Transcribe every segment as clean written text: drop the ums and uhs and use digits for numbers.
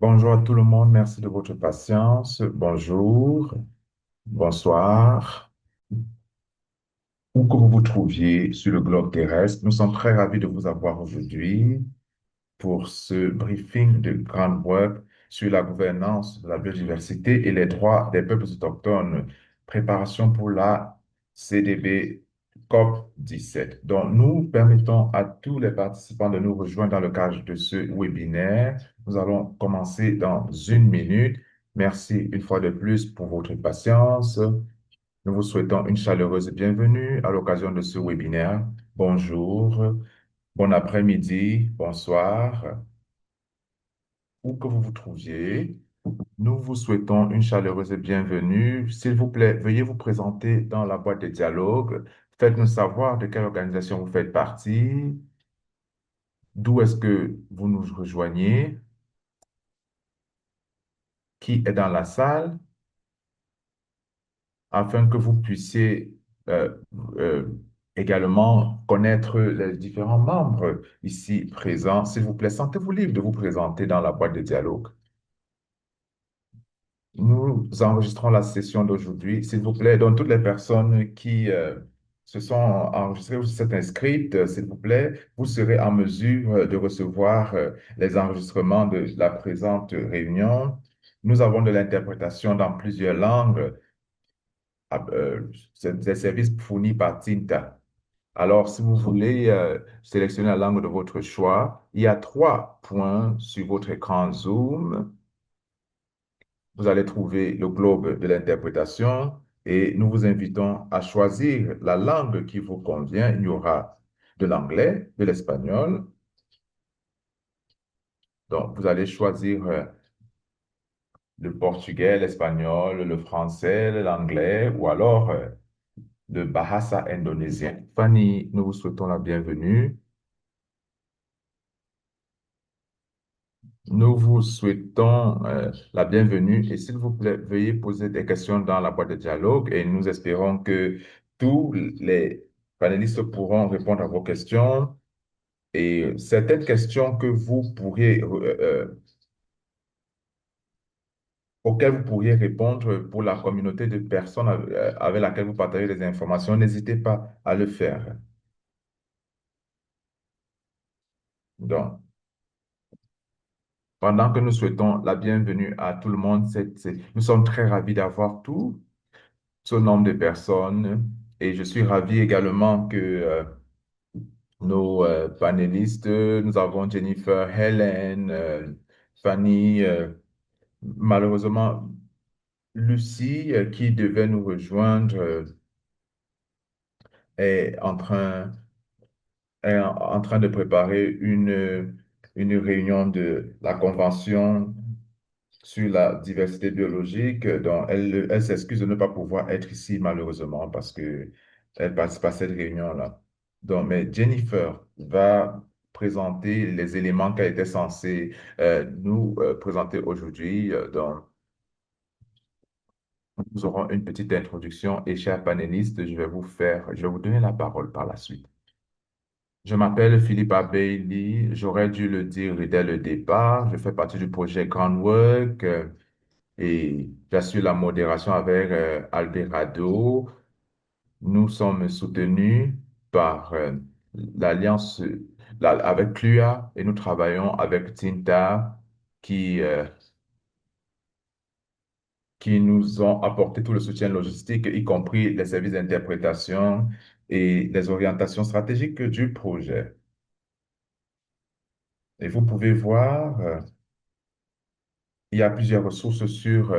Bonjour à tout le monde, merci de votre patience. Bonjour, bonsoir. Où que vous vous trouviez sur le globe terrestre, nous sommes très ravis de vous avoir aujourd'hui pour ce briefing de Grand Work sur la gouvernance de la biodiversité et les droits des peuples autochtones. Préparation pour la CDB COP17. Donc, nous permettons à tous les participants de nous rejoindre dans le cadre de ce webinaire. Nous allons commencer dans une minute. Merci une fois de plus pour votre patience. Nous vous souhaitons une chaleureuse bienvenue à l'occasion de ce webinaire. Bonjour, bon après-midi, bonsoir, où que vous vous trouviez. Nous vous souhaitons une chaleureuse bienvenue. S'il vous plaît, veuillez vous présenter dans la boîte de dialogue. Faites-nous savoir de quelle organisation vous faites partie, d'où est-ce que vous nous rejoignez, qui est dans la salle, afin que vous puissiez euh, euh, également connaître les différents membres ici présents. S'il vous plaît, sentez-vous libre de vous présenter dans la boîte de dialogue. Nous enregistrons la session d'aujourd'hui. S'il vous plaît, donc toutes les personnes qui se sont enregistrées ou se sont inscrites, s'il vous plaît, vous serez en mesure de recevoir les enregistrements de la présente réunion. Nous avons de l'interprétation dans plusieurs langues. C'est des services fournis par Tinta. Alors, si vous voulez sélectionner la langue de votre choix, il y a trois points sur votre écran Zoom. Vous allez trouver le globe de l'interprétation et nous vous invitons à choisir la langue qui vous convient. Il y aura de l'anglais, de l'espagnol. Donc, vous allez choisir le portugais, l'espagnol, le français, l'anglais ou alors le bahasa indonésien. Fanny, nous vous souhaitons la bienvenue. Nous vous souhaitons la bienvenue et s'il vous plaît, veuillez poser des questions dans la boîte de dialogue et nous espérons que tous les panélistes pourront répondre à vos questions et certaines questions que vous pourriez, auxquelles vous pourriez répondre pour la communauté de personnes avec laquelle vous partagez des informations, n'hésitez pas à le faire. Donc, pendant que nous souhaitons la bienvenue à tout le monde, nous sommes très ravis d'avoir tout ce nombre de personnes. Et je suis ravi également que nos panélistes, nous avons Jennifer, Helen, Fanny, malheureusement Lucie, qui devait nous rejoindre, est en train de préparer une réunion de la Convention sur la diversité biologique. Donc, elle s'excuse de ne pas pouvoir être ici, malheureusement, parce que elle participe à cette réunion-là. Donc, mais Jennifer va présenter les éléments qu'elle était censée nous présenter aujourd'hui. Donc, nous aurons une petite introduction et, chers panélistes, je vais vous donner la parole par la suite. Je m'appelle Philippe Abeili. J'aurais dû le dire dès le départ. Je fais partie du projet Groundwork. Et j'assure la modération avec Alberado. Nous sommes soutenus par l'Alliance avec CLUA et nous travaillons avec Tinta qui, euh, qui nous ont apporté tout le soutien logistique, y compris les services d'interprétation et les orientations stratégiques du projet. Et vous pouvez voir il y a plusieurs ressources sur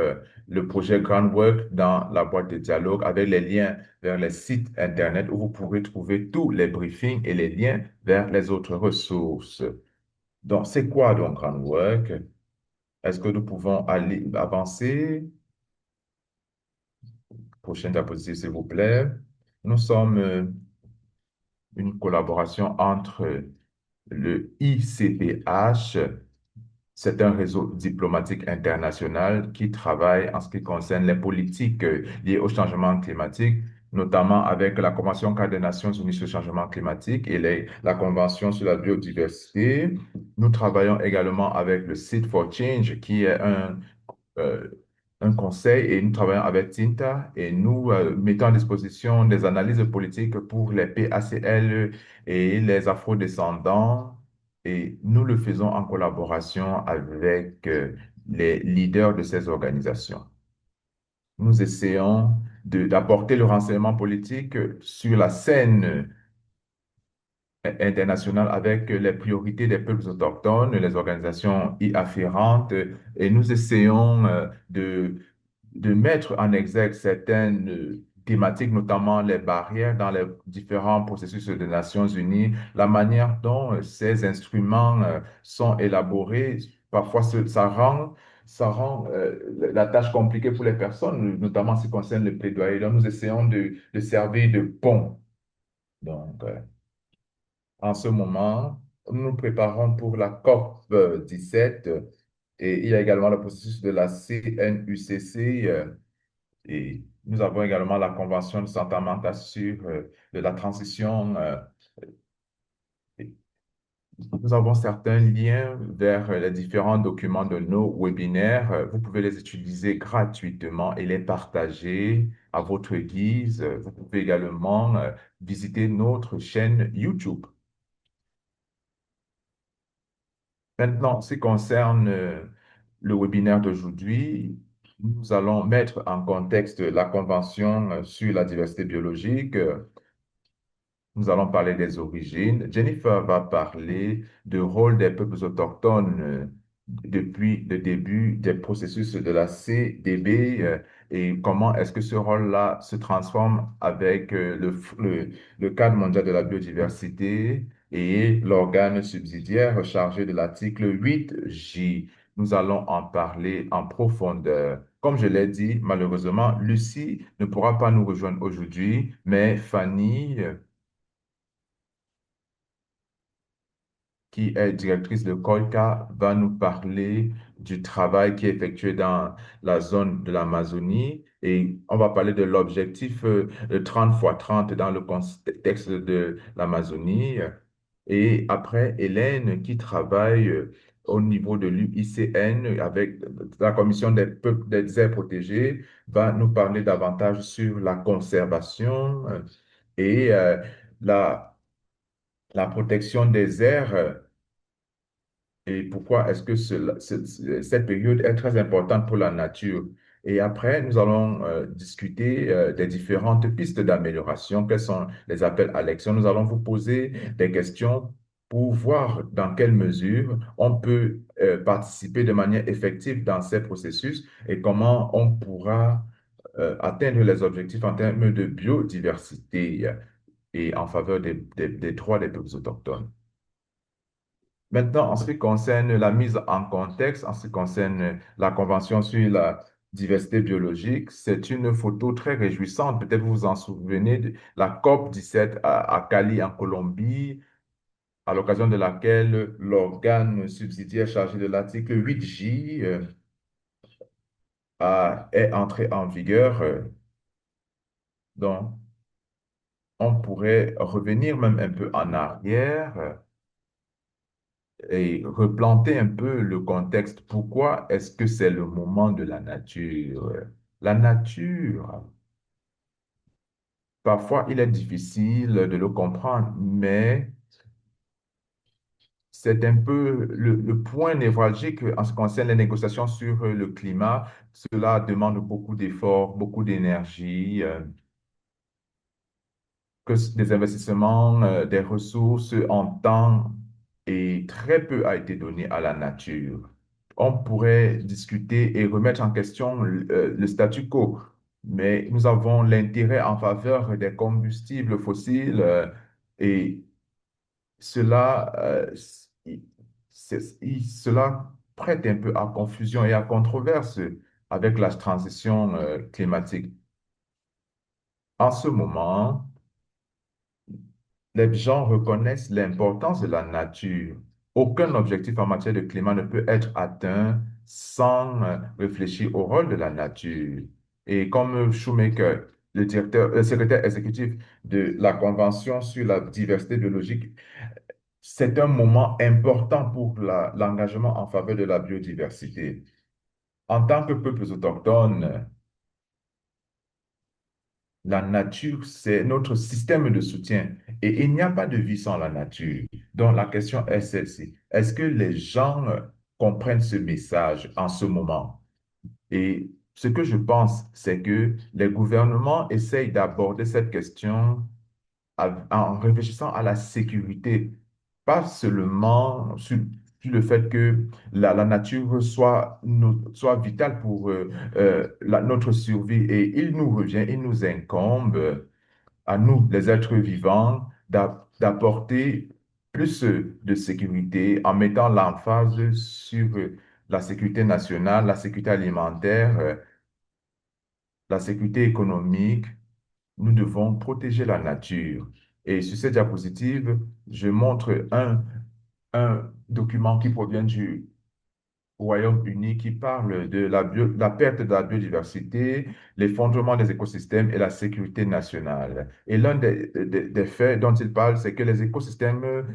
le projet Groundwork dans la boîte de dialogue avec les liens vers les sites Internet où vous pourrez trouver tous les briefings et les liens vers les autres ressources. Donc, c'est quoi donc Groundwork? Est-ce que nous pouvons avancer? Prochaine diapositive, s'il vous plaît. Nous sommes une collaboration entre le ICPH. C'est un réseau diplomatique international qui travaille en ce qui concerne les politiques liées au changement climatique notamment avec la Convention cadre des Nations Unies sur le changement climatique et la Convention sur la biodiversité. Nous travaillons également avec le Seed for Change, qui est euh, un conseil, et nous travaillons avec Tinta et nous mettons à disposition des analyses politiques pour les PACL et les afrodescendants, et nous le faisons en collaboration avec les leaders de ces organisations. Nous essayons d'apporter le renseignement politique sur la scène internationale avec les priorités des peuples autochtones, les organisations y afférentes, et nous essayons de mettre en exergue certaines thématiques, notamment les barrières dans les différents processus des Nations Unies, la manière dont ces instruments sont élaborés. Parfois, ça rend la tâche compliquée pour les personnes, notamment en ce qui concerne le plaidoyer. Donc, nous essayons de servir de pont. Donc, en ce moment, nous nous préparons pour la COP 17 et il y a également le processus de la CNUCC et nous avons également la Convention de Santa Marta sur de la transition. Et nous avons certains liens vers les différents documents de nos webinaires. Vous pouvez les utiliser gratuitement et les partager à votre guise. Vous pouvez également visiter notre chaîne YouTube. Maintenant, en ce qui concerne le webinaire d'aujourd'hui, nous allons mettre en contexte la Convention sur la diversité biologique. Nous allons parler des origines. Jennifer va parler du rôle des peuples autochtones depuis le début des processus de la CDB et comment est-ce que ce rôle-là se transforme avec le cadre mondial de la biodiversité et l'organe subsidiaire chargé de l'article 8J. Nous allons en parler en profondeur. Comme je l'ai dit, malheureusement, Lucie ne pourra pas nous rejoindre aujourd'hui, mais Fanny qui est directrice de Colca, va nous parler du travail qui est effectué dans la zone de l'Amazonie et on va parler de l'objectif 30 x 30 dans le contexte de l'Amazonie. Et après, Hélène qui travaille au niveau de l'UICN avec la Commission des peuples des aires protégées va nous parler davantage sur la conservation et la, la protection des aires et pourquoi est-ce que cette période est très importante pour la nature. Et après, nous allons discuter des différentes pistes d'amélioration, quels sont les appels à l'action. Nous allons vous poser des questions pour voir dans quelle mesure on peut participer de manière effective dans ces processus et comment on pourra atteindre les objectifs en termes de biodiversité et en faveur des droits des peuples autochtones. Maintenant, en ce qui concerne la mise en contexte, en ce qui concerne la Convention sur la diversité biologique, c'est une photo très réjouissante. Peut-être vous vous en souvenez de la COP 17 à Cali, en Colombie, à l'occasion de laquelle l'organe subsidiaire chargé de l'article 8J est entré en vigueur. Donc, on pourrait revenir même un peu en arrière et replanter un peu le contexte. Pourquoi est-ce que c'est le moment de la nature? La nature, parfois, il est difficile de le comprendre, mais c'est un peu le point névralgique en ce qui concerne les négociations sur le climat. Cela demande beaucoup d'efforts, beaucoup d'énergie, des investissements, des ressources en temps et très peu a été donné à la nature. On pourrait discuter et remettre en question le statu quo, mais nous avons l'intérêt en faveur des combustibles fossiles et cela, cela prête un peu à confusion et à controverse avec la transition climatique. En ce moment, les gens reconnaissent l'importance de la nature. Aucun objectif en matière de climat ne peut être atteint sans réfléchir au rôle de la nature. Et comme Shoemaker le secrétaire exécutif de la Convention sur la diversité biologique. C'est un moment important pour l'engagement en faveur de la biodiversité. En tant que peuples autochtones, la nature, c'est notre système de soutien et il n'y a pas de vie sans la nature. Donc la question est celle-ci. Est-ce que les gens comprennent ce message en ce moment? Et ce que je pense, c'est que les gouvernements essayent d'aborder cette question en réfléchissant à la sécurité, pas seulement sur le fait que la nature soit, soit vitale pour notre survie. Et il nous revient, il nous incombe à nous, les êtres vivants, d'apporter plus de sécurité en mettant l'emphase sur la sécurité nationale, la sécurité alimentaire, la sécurité économique. Nous devons protéger la nature. Et sur cette diapositive, je montre un document qui provient du Royaume-Uni qui parle de la perte de la biodiversité, l'effondrement des écosystèmes et la sécurité nationale. Et l'un des faits dont il parle, c'est que les écosystèmes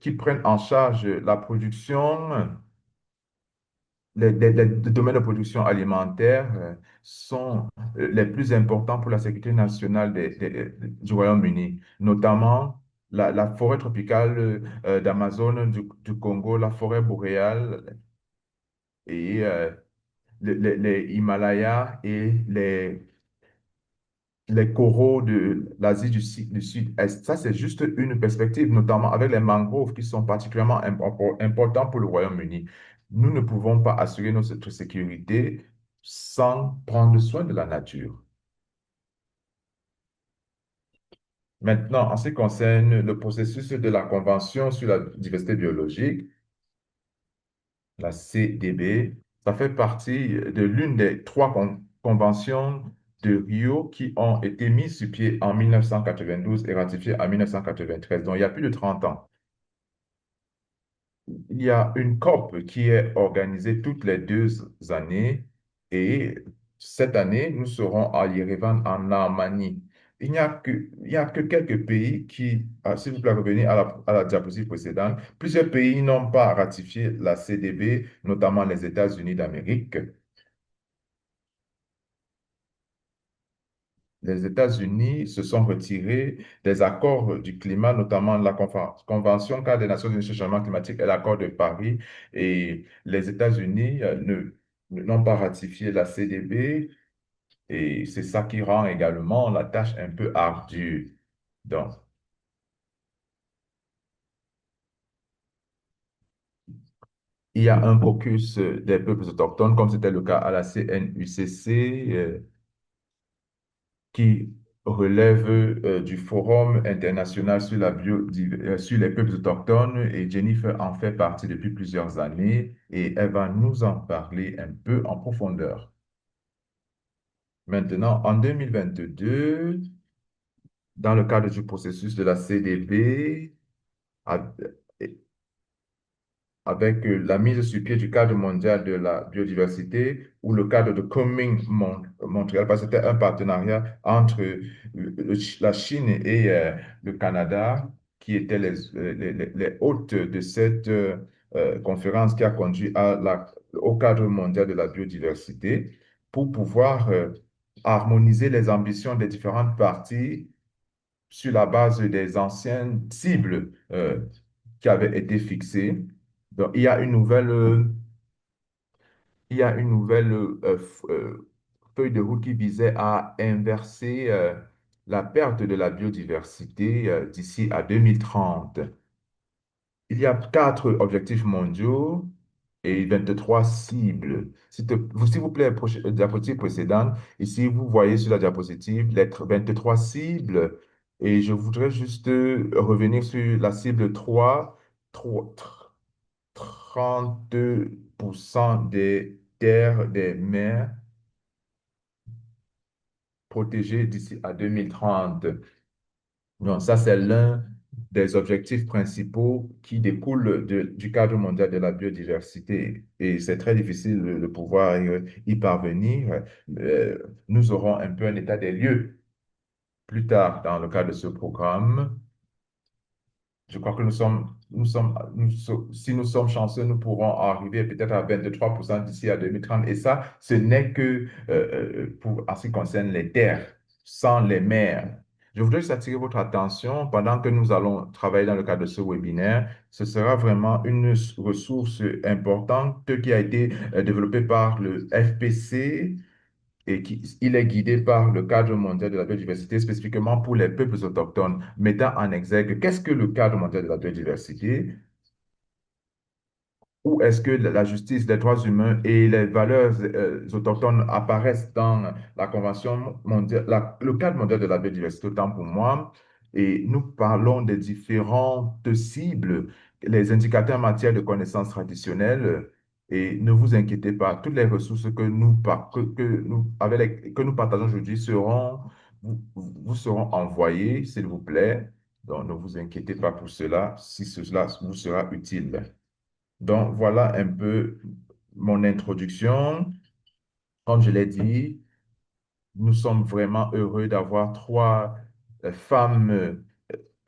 qui prennent en charge la production, les domaines de production alimentaire sont les plus importants pour la sécurité nationale du Royaume-Uni, notamment la forêt tropicale d'Amazon, du Congo, la forêt boréale et les Himalayas et les coraux de l'Asie du Sud-Est. Ça, c'est juste une perspective, notamment avec les mangroves qui sont particulièrement importants pour le Royaume-Uni. Nous ne pouvons pas assurer notre sécurité sans prendre soin de la nature. Maintenant, en ce qui concerne le processus de la Convention sur la diversité biologique, la CDB, ça fait partie de l'une des trois conventions de Rio qui ont été mises sur pied en 1992 et ratifiées en 1993, donc il y a plus de 30 ans. Il y a une COP qui est organisée toutes les 2 années et cette année, nous serons à Yerevan en Arménie. Il n'y a que quelques pays qui, s'il vous plaît, revenez à la diapositive précédente, plusieurs pays n'ont pas ratifié la CDB, notamment les États-Unis d'Amérique. Les États-Unis se sont retirés des accords du climat, notamment la Convention cadre des Nations Unies sur le changement climatique et l'accord de Paris. Et les États-Unis n'ont pas ratifié la CDB et c'est ça qui rend également la tâche un peu ardue. Donc, il y a un caucus des peuples autochtones, comme c'était le cas à la CNUCC, qui relève du Forum international sur sur les peuples autochtones et Jennifer en fait partie depuis plusieurs années et elle va nous en parler un peu en profondeur. Maintenant, en 2022, dans le cadre du processus de la CDB, avec la mise sur pied du cadre mondial de la biodiversité ou le cadre de Montréal, parce que c'était un partenariat entre la Chine et le Canada qui étaient les hôtes de cette conférence qui a conduit au cadre mondial de la biodiversité pour pouvoir harmoniser les ambitions des différentes parties sur la base des anciennes cibles qui avaient été fixées. Donc, il y a une nouvelle feuille de route qui visait à inverser la perte de la biodiversité d'ici à 2030. Il y a 4 objectifs mondiaux et 23 cibles. S'il vous plaît, diapositive précédente, ici, vous voyez sur la diapositive les 23 cibles et je voudrais juste revenir sur la cible 3, 32% des terres, des mers protégées d'ici à 2030. Donc, ça, c'est l'un des objectifs principaux qui découlent du cadre mondial de la biodiversité. Et c'est très difficile de pouvoir y parvenir. Nous aurons un peu un état des lieux plus tard dans le cadre de ce programme. Je crois que si nous sommes chanceux, nous pourrons arriver peut-être à 23% d'ici à 2030. Et ça, ce n'est que pour, en ce qui concerne les terres, sans les mers. Je voudrais juste attirer votre attention pendant que nous allons travailler dans le cadre de ce webinaire. Ce sera vraiment une ressource importante qui a été développée par le FPC et il est guidé par le cadre mondial de la biodiversité, spécifiquement pour les peuples autochtones, mettant en exergue qu'est-ce que le cadre mondial de la biodiversité, où est-ce que la justice, les droits humains et les valeurs autochtones apparaissent dans la Convention mondiale, le cadre mondial de la biodiversité, autant pour moi. Et nous parlons des différentes cibles, les indicateurs en matière de connaissances traditionnelles. Et ne vous inquiétez pas, toutes les ressources que nous partageons aujourd'hui vous seront envoyées, s'il vous plaît. Donc, ne vous inquiétez pas pour cela, si cela vous sera utile. Donc, voilà un peu mon introduction. Comme je l'ai dit, nous sommes vraiment heureux d'avoir trois femmes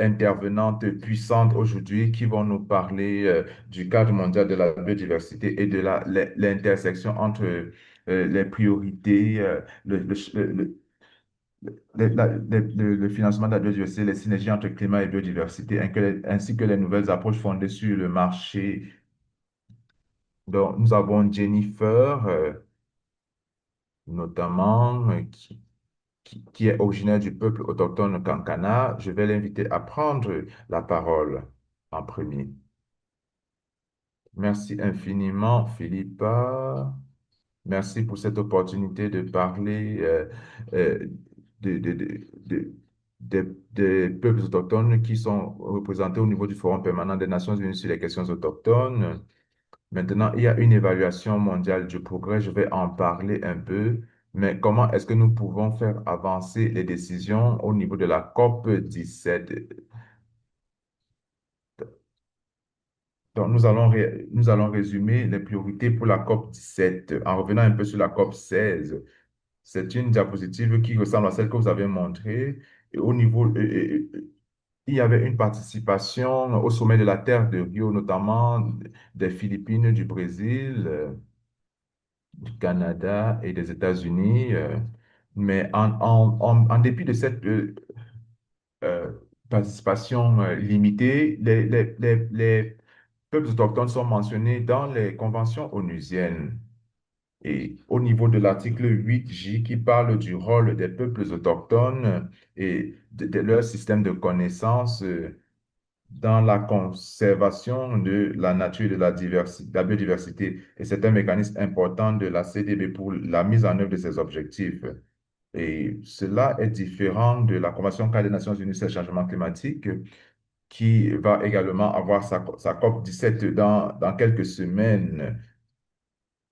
intervenantes puissantes aujourd'hui qui vont nous parler du cadre mondial de la biodiversité et de l'intersection entre les priorités, le financement de la biodiversité, les synergies entre climat et biodiversité, ainsi que les nouvelles approches fondées sur le marché. Donc, nous avons Jennifer, notamment, qui est originaire du peuple autochtone Kankana. Je vais l'inviter à prendre la parole en premier. Merci infiniment, Philippa. Merci pour cette opportunité de parler euh, de- de- de- de- des peuples autochtones qui sont représentés au niveau du Forum permanent des Nations Unies sur les questions autochtones. Maintenant, il y a une évaluation mondiale du progrès. Je vais en parler un peu, mais comment est-ce que nous pouvons faire avancer les décisions au niveau de la COP 17? Donc, nous allons résumer les priorités pour la COP 17 en revenant un peu sur la COP 16. C'est une diapositive qui ressemble à celle que vous avez montrée. Et au niveau, il y avait une participation au sommet de la Terre de Rio, notamment des Philippines, du Brésil, du Canada et des États-Unis. Mais en dépit de cette euh, participation limitée, les peuples autochtones sont mentionnés dans les conventions onusiennes. Et au niveau de l'article 8J qui parle du rôle des peuples autochtones et de leur système de connaissances dans la conservation de la nature et de la biodiversité. Et c'est un mécanisme important de la CDB pour la mise en œuvre de ces objectifs. Et cela est différent de la Convention cadre des Nations Unies sur le changement climatique, qui va également avoir sa COP 17 dans quelques semaines.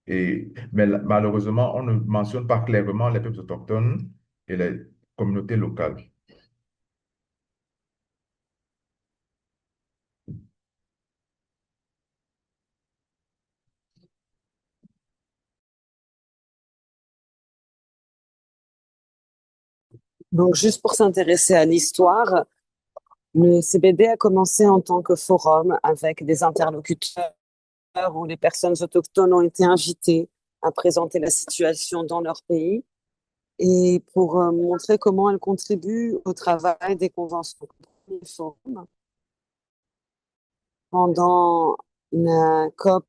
Mais malheureusement, on ne mentionne pas clairement les peuples autochtones et les communautés locales. Donc, juste pour s'intéresser à l'histoire, le CBD a commencé en tant que forum avec des interlocuteurs où les personnes autochtones ont été invitées à présenter la situation dans leur pays et pour montrer comment elles contribuent au travail des conventions. Pendant la COP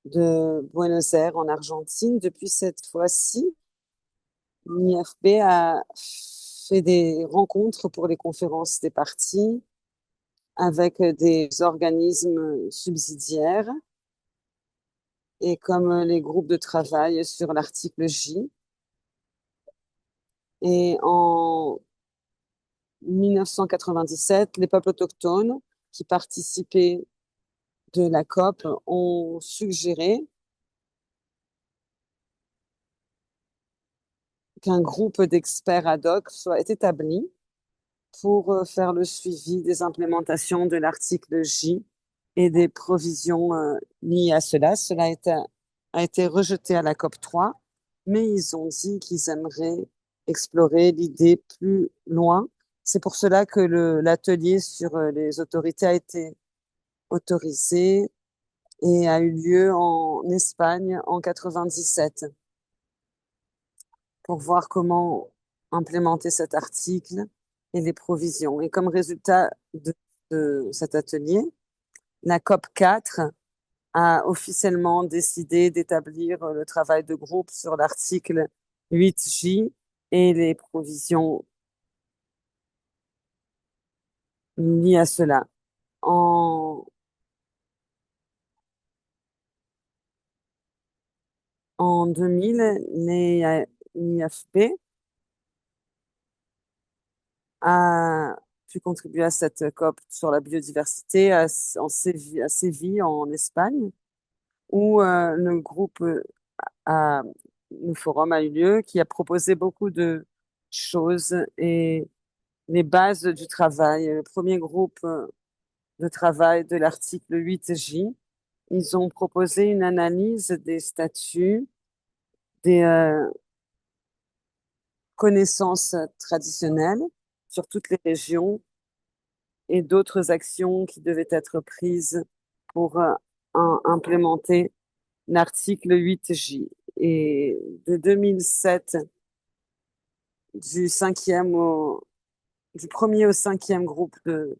de Buenos Aires en Argentine, depuis cette fois-ci, l'IFB a fait des rencontres pour les conférences des parties avec des organismes subsidiaires et comme les groupes de travail sur l'article J. Et en 1997, les peuples autochtones qui participaient de la COP ont suggéré qu'un groupe d'experts ad hoc soit établi pour faire le suivi des implémentations de l'article J et des provisions liées à cela. Cela a été rejeté à la COP 3, mais ils ont dit qu'ils aimeraient explorer l'idée plus loin C'est pour cela que l'atelier sur les autorités a été autorisé et a eu lieu en Espagne en 97 pour voir comment implémenter cet article et les provisions. Et comme résultat de cet atelier, la COP 4 a officiellement décidé d'établir le travail de groupe sur l'article 8J et les provisions liées à cela. En 2000, l'IFP a pu contribuer à cette COP sur la biodiversité à Séville, en Espagne, où le forum a eu lieu, qui a proposé beaucoup de choses et les bases du travail. Le premier groupe de travail de l'article 8J, ils ont proposé une analyse des statuts, des connaissances traditionnelles sur toutes les régions et d'autres actions qui devaient être prises pour implémenter l'article 8J. Et de 2007, du premier au cinquième groupe de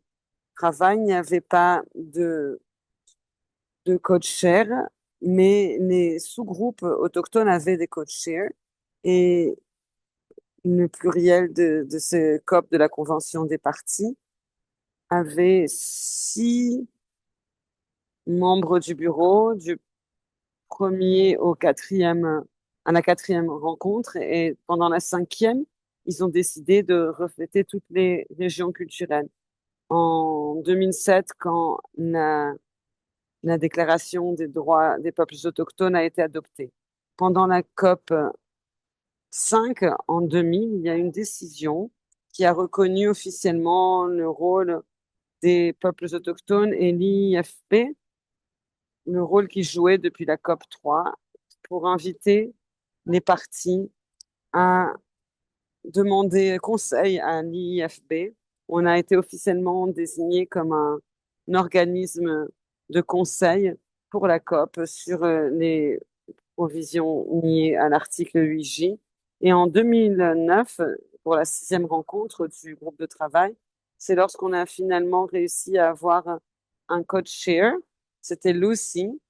travail, il n'y avait pas de code-share, mais les sous-groupes autochtones avaient des code-share et le pluriel de ce COP de la Convention des parties avait 6 membres du bureau, du premier au quatrième, à la quatrième rencontre, et pendant la cinquième, ils ont décidé de refléter toutes les régions culturelles. En 2007, quand la Déclaration des droits des peuples autochtones a été adoptée. Pendant la COP 5, en 2000, il y a une décision qui a reconnu officiellement le rôle des peuples autochtones et l'IFP, le rôle qu'ils jouaient depuis la COP 3, pour inviter les parties à demander conseil à l'IFB. On a été officiellement désigné comme un organisme de conseil pour la COP sur les provisions liées à l'article 8J. Et en 2009, pour la 6e rencontre du groupe de travail, c'est lorsqu'on a finalement réussi à avoir un code share. C'était Lucy.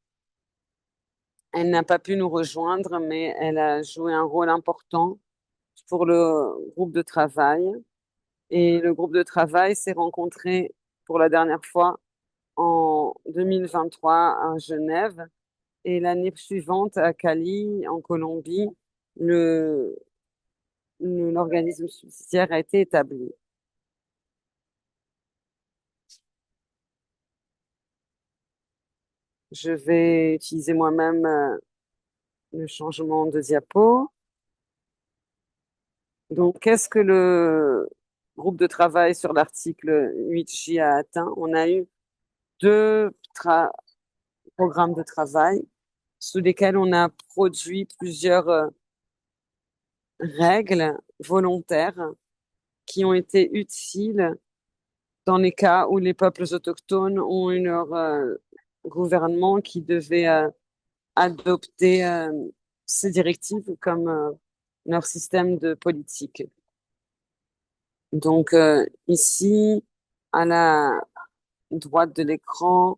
Elle n'a pas pu nous rejoindre, mais elle a joué un rôle important pour le groupe de travail. Et le groupe de travail s'est rencontré pour la dernière fois en 2023 à Genève. Et l'année suivante, à Cali, en Colombie, l'organisme subsidiaire a été établi. Je vais utiliser moi-même le changement de diapo. Donc, qu'est-ce que le groupe de travail sur l'article 8J a atteint? On a eu 2 programmes de travail sous lesquels on a produit plusieurs règles volontaires qui ont été utiles dans les cas où les peuples autochtones ont eu leur gouvernement qui devait adopter ces directives comme leur système de politique. Donc ici, à la droite de l'écran,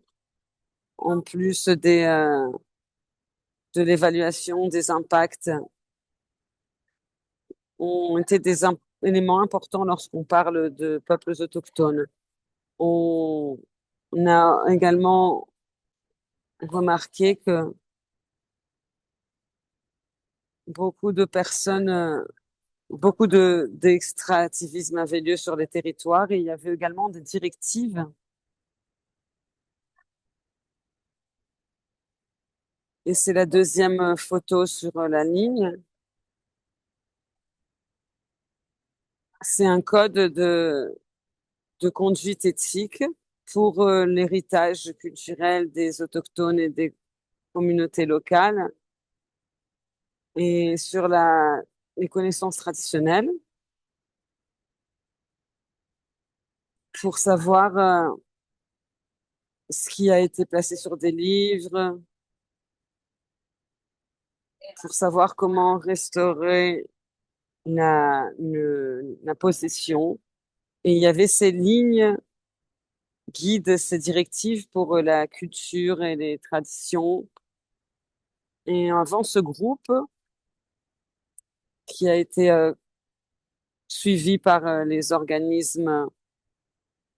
en plus de l'évaluation des impacts, ont été des éléments importants lorsqu'on parle de peuples autochtones. On a également remarqué que beaucoup de personnes, beaucoup d'extractivisme avait lieu sur les territoires et il y avait également des directives. Et c'est la deuxième photo sur la ligne. C'est un code de conduite éthique pour l'héritage culturel des autochtones et des communautés locales et sur les connaissances traditionnelles. pour savoir ce qui a été placé sur des livres, pour savoir comment restaurer la possession. Et il y avait ces lignes guides, ces directives pour la culture et les traditions. Et avant ce groupe, qui a été suivi par les organismes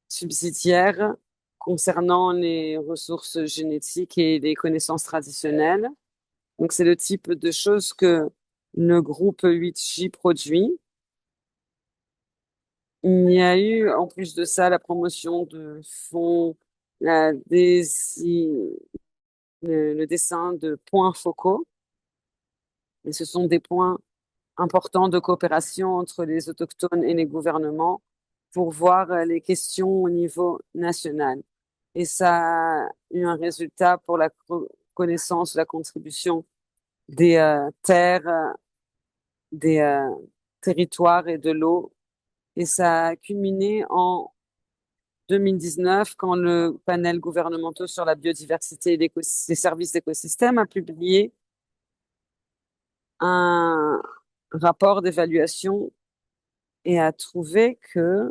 subsidiaires concernant les ressources génétiques et les connaissances traditionnelles. Donc, c'est le type de choses que le groupe 8J produit. Il y a eu, en plus de ça, la promotion de fonds, la le dessin de points focaux. Et ce sont des points importants de coopération entre les autochtones et les gouvernements pour voir les questions au niveau national. Et ça a eu un résultat pour la connaissance, la contribution des terres, des territoires et de l'eau. Et ça a culminé en 2019 quand le panel gouvernemental sur la biodiversité et les services d'écosystème a publié un rapport d'évaluation et a trouvé que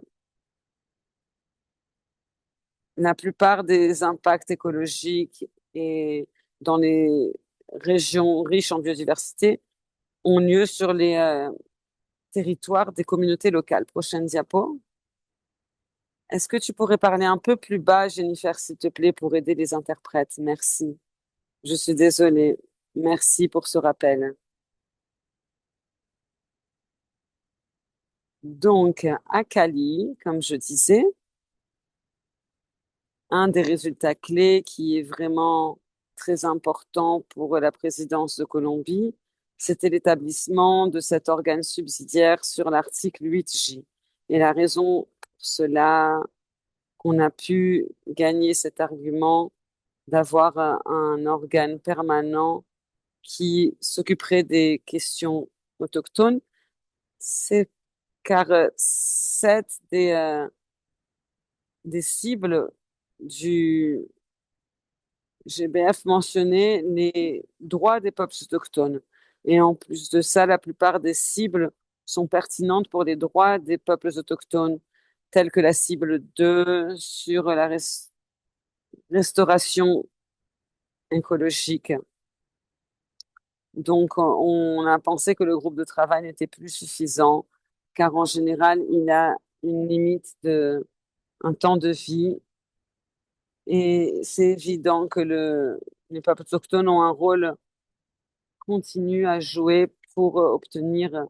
la plupart des impacts écologiques et dans les régions riches en biodiversité ont lieu sur les territoires des communautés locales. Prochaine diapo. Est-ce que tu pourrais parler un peu plus bas, Jennifer, s'il te plaît, pour aider les interprètes? Merci. Je suis désolée. Merci pour ce rappel. Donc, à Cali, comme je disais, un des résultats clés qui est vraiment très important pour la présidence de Colombie, c'était l'établissement de cet organe subsidiaire sur l'article 8J. Et la raison pour cela qu'on a pu gagner cet argument d'avoir un organe permanent qui s'occuperait des questions autochtones, c'est car sept des cibles du GBF mentionnaient les droits des peuples autochtones. Et en plus de ça, la plupart des cibles sont pertinentes pour les droits des peuples autochtones, telles que la cible 2 sur la restauration écologique. Donc, on a pensé que le groupe de travail n'était plus suffisant, car en général, il a une limite un temps de vie. Et c'est évident que les peuples autochtones ont un rôle continu à jouer pour obtenir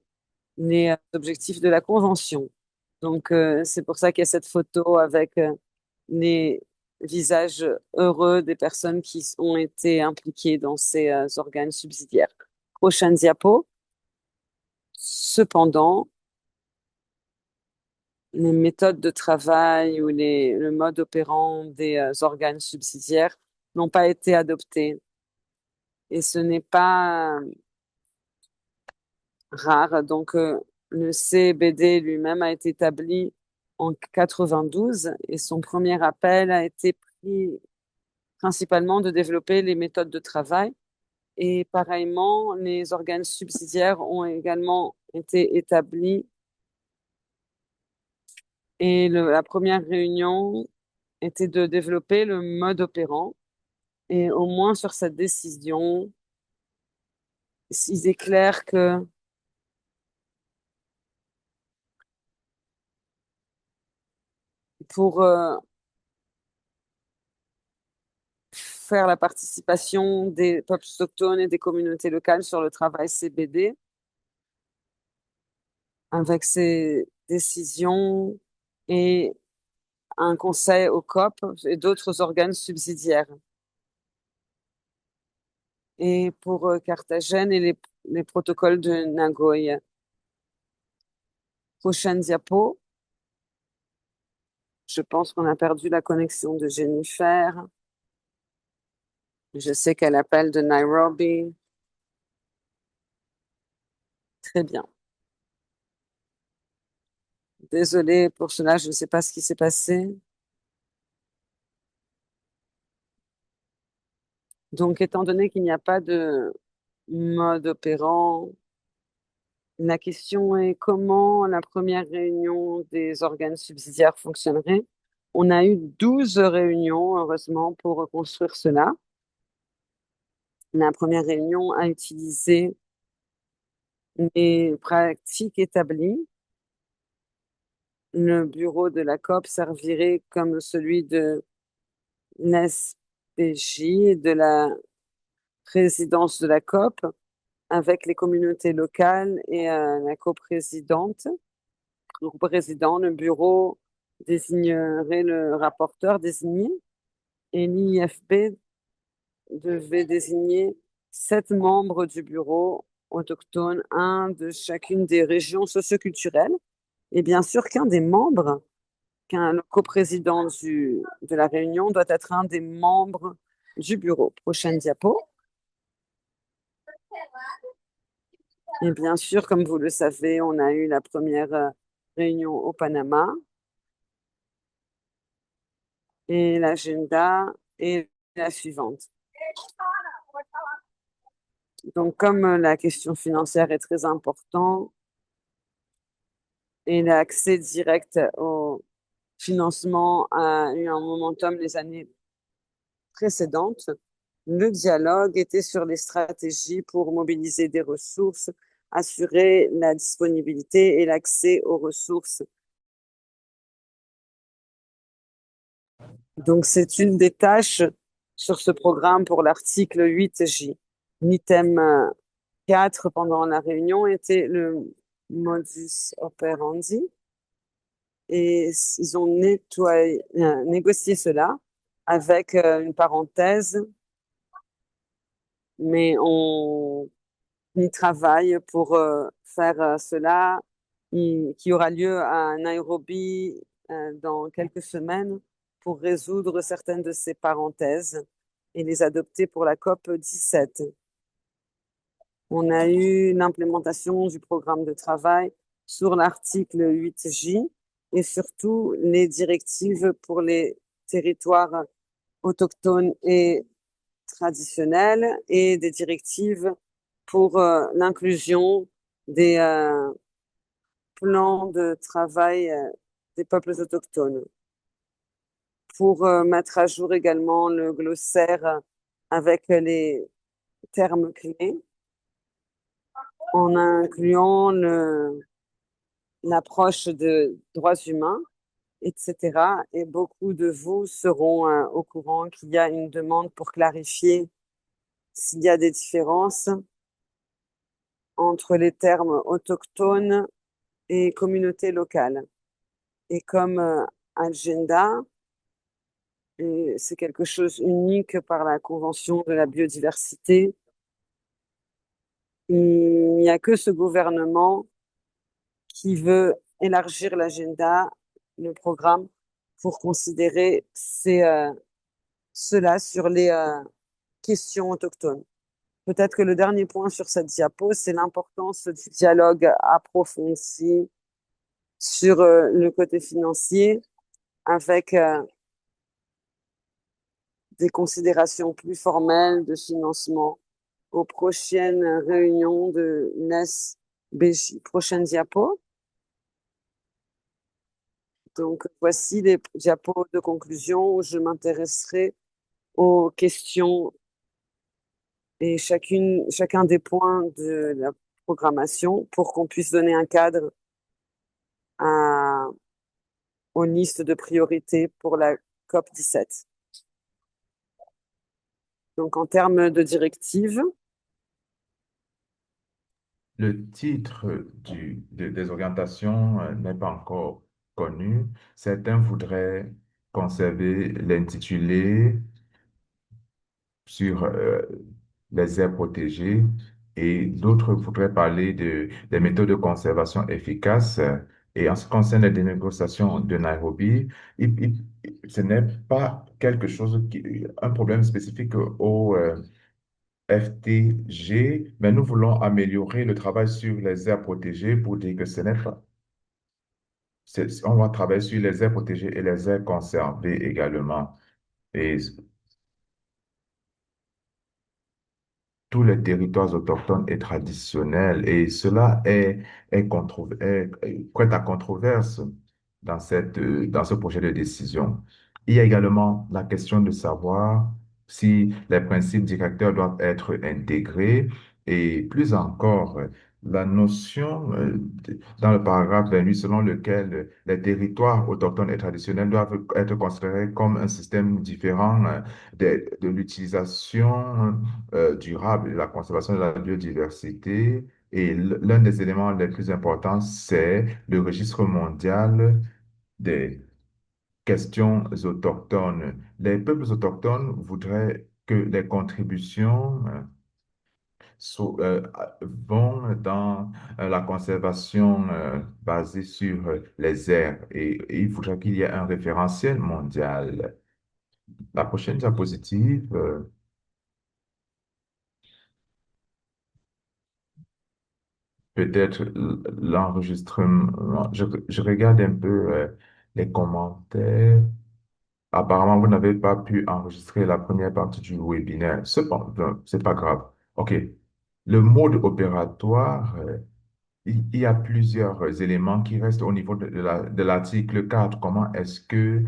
les objectifs de la Convention. Donc, c'est pour ça qu'il y a cette photo avec les visages heureux des personnes qui ont été impliquées dans ces organes subsidiaires. Prochaine diapo. Cependant, les méthodes de travail ou le mode opérant des organes subsidiaires n'ont pas été adoptés. Et ce n'est pas rare. Donc, le CBD lui-même a été établi en 92 et son premier appel a été pris principalement de développer les méthodes de travail. Et pareillement, les organes subsidiaires ont également été établis. Et la première réunion était de développer le mode opérant. Et au moins sur cette décision, il est clair que pour faire la participation des peuples autochtones et des communautés locales sur le travail CBD, avec ces décisions et un conseil au COP et d'autres organes subsidiaires. Et pour Carthagène et les protocoles de Nagoya. Prochaine diapo. Je pense qu'on a perdu la connexion de Jennifer. Je sais qu'elle appelle de Nairobi. Très bien. Désolée pour cela, je ne sais pas ce qui s'est passé. Donc, étant donné qu'il n'y a pas de mode opérant, la question est comment la première réunion des organes subsidiaires fonctionnerait. On a eu 12 réunions, heureusement, pour reconstruire cela. La première réunion a utilisé les pratiques établies. Le bureau de la COP servirait comme celui de l'SPJ, de la présidence de la COP, avec les communautés locales et la coprésidente. Le président, le bureau désignerait le rapporteur désigné et l'IFB devait désigner 7 membres du bureau autochtone, un de chacune des régions socioculturelles. Et bien sûr qu'un des membres, qu'un le coprésident de la réunion doit être un des membres du bureau. Prochaine diapo. Et bien sûr, comme vous le savez, on a eu la première réunion au Panama et l'agenda est la suivante. Donc, comme la question financière est très importante et l'accès direct au financement a eu un momentum les années précédentes, le dialogue était sur les stratégies pour mobiliser des ressources, assurer la disponibilité et l'accès aux ressources. Donc, c'est une des tâches sur ce programme pour l'article 8J. L'item 4 pendant la réunion était le modus operandi et ils ont négocié cela avec une parenthèse, mais on y travaille pour faire cela qui aura lieu à Nairobi dans quelques semaines pour résoudre certaines de ces parenthèses et les adopter pour la COP 17. On a eu l'implémentation du programme de travail sur l'article 8J et surtout les directives pour les territoires autochtones et traditionnels et des directives pour l'inclusion des plans de travail des peuples autochtones. Pour mettre à jour également le glossaire avec les termes clés en incluant l'approche de droits humains, etc. Et beaucoup de vous seront au courant qu'il y a une demande pour clarifier s'il y a des différences entre les termes autochtones et communauté locale. Et comme agenda, et c'est quelque chose unique par la Convention de la biodiversité, il n'y a que ce gouvernement qui veut élargir l'agenda, le programme, pour considérer cela sur les questions autochtones. Peut-être que le dernier point sur cette diapo, c'est l'importance du dialogue approfondi sur le côté financier avec des considérations plus formelles de financement aux prochaines réunions de l'SBJ. Prochaine diapo. Donc, voici les diapos de conclusion où je m'intéresserai aux questions et chacun des points de la programmation pour qu'on puisse donner un cadre aux listes de priorités pour la COP 17. Donc, en termes de directives, Le titre des orientations n'est pas encore connu. Certains voudraient conserver l'intitulé sur les aires protégées et d'autres voudraient parler des méthodes de conservation efficaces. Et en ce qui concerne les négociations de Nairobi, ce n'est pas quelque chose un problème spécifique au FTG, mais nous voulons améliorer le travail sur les aires protégées pour dire que ce n'est pas. On va travailler sur les aires protégées et les aires conservées également. Et tous les territoires autochtones et traditionnels. Et cela est prêt à controverse dans ce projet de décision. Il y a également la question de savoir si les principes directeurs doivent être intégrés et plus encore, la notion dans le paragraphe 28 selon lequel les territoires autochtones et traditionnels doivent être considérés comme un système différent de l'utilisation durable et la conservation de la biodiversité. Et l'un des éléments les plus importants, c'est le registre mondial des questions autochtones. Les peuples autochtones voudraient que les contributions vont dans la conservation basée sur les aires et il faudrait qu'il y ait un référentiel mondial. La prochaine diapositive. Peut-être l'enregistrement. Je regarde un peu les commentaires. Apparemment, vous n'avez pas pu enregistrer la première partie du webinaire. Cependant, c'est pas grave. OK. Le mode opératoire, il y a plusieurs éléments qui restent au niveau de l'article 4. Comment est-ce que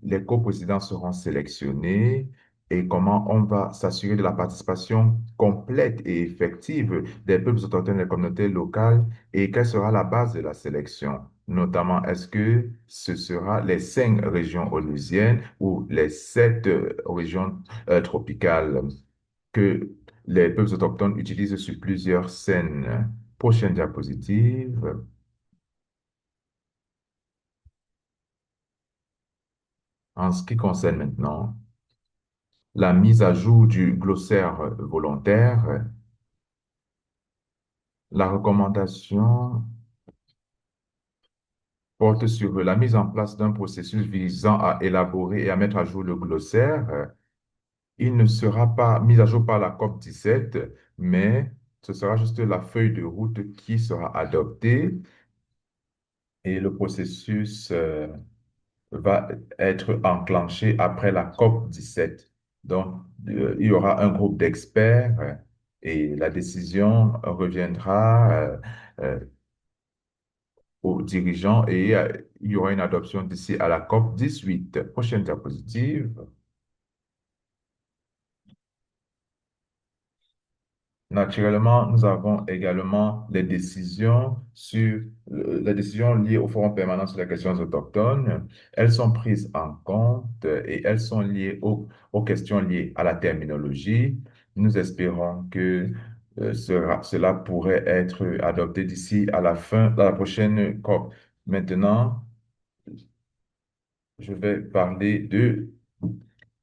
les coprésidents seront sélectionnés et comment on va s'assurer de la participation complète et effective des peuples autochtones et des communautés locales et quelle sera la base de la sélection? Notamment, est-ce que ce sera les 5 régions onusiennes ou les 7 régions tropicales que les peuples autochtones utilisent sur plusieurs scènes? Prochaine diapositive. En ce qui concerne maintenant la mise à jour du glossaire volontaire, la recommandation porte sur la mise en place d'un processus visant à élaborer et à mettre à jour le glossaire. Il ne sera pas mis à jour par la COP17, mais ce sera juste la feuille de route qui sera adoptée et le processus va être enclenché après la COP17. Donc, il y aura un groupe d'experts et la décision reviendra euh, aux dirigeants et il y aura une adoption d'ici à la COP18. Prochaine diapositive. Naturellement, nous avons également les décisions liées au Forum permanent sur les questions autochtones. Elles sont prises en compte et elles sont liées aux questions liées à la terminologie. Nous espérons que cela pourrait être adopté d'ici à la prochaine COP. Maintenant, je vais parler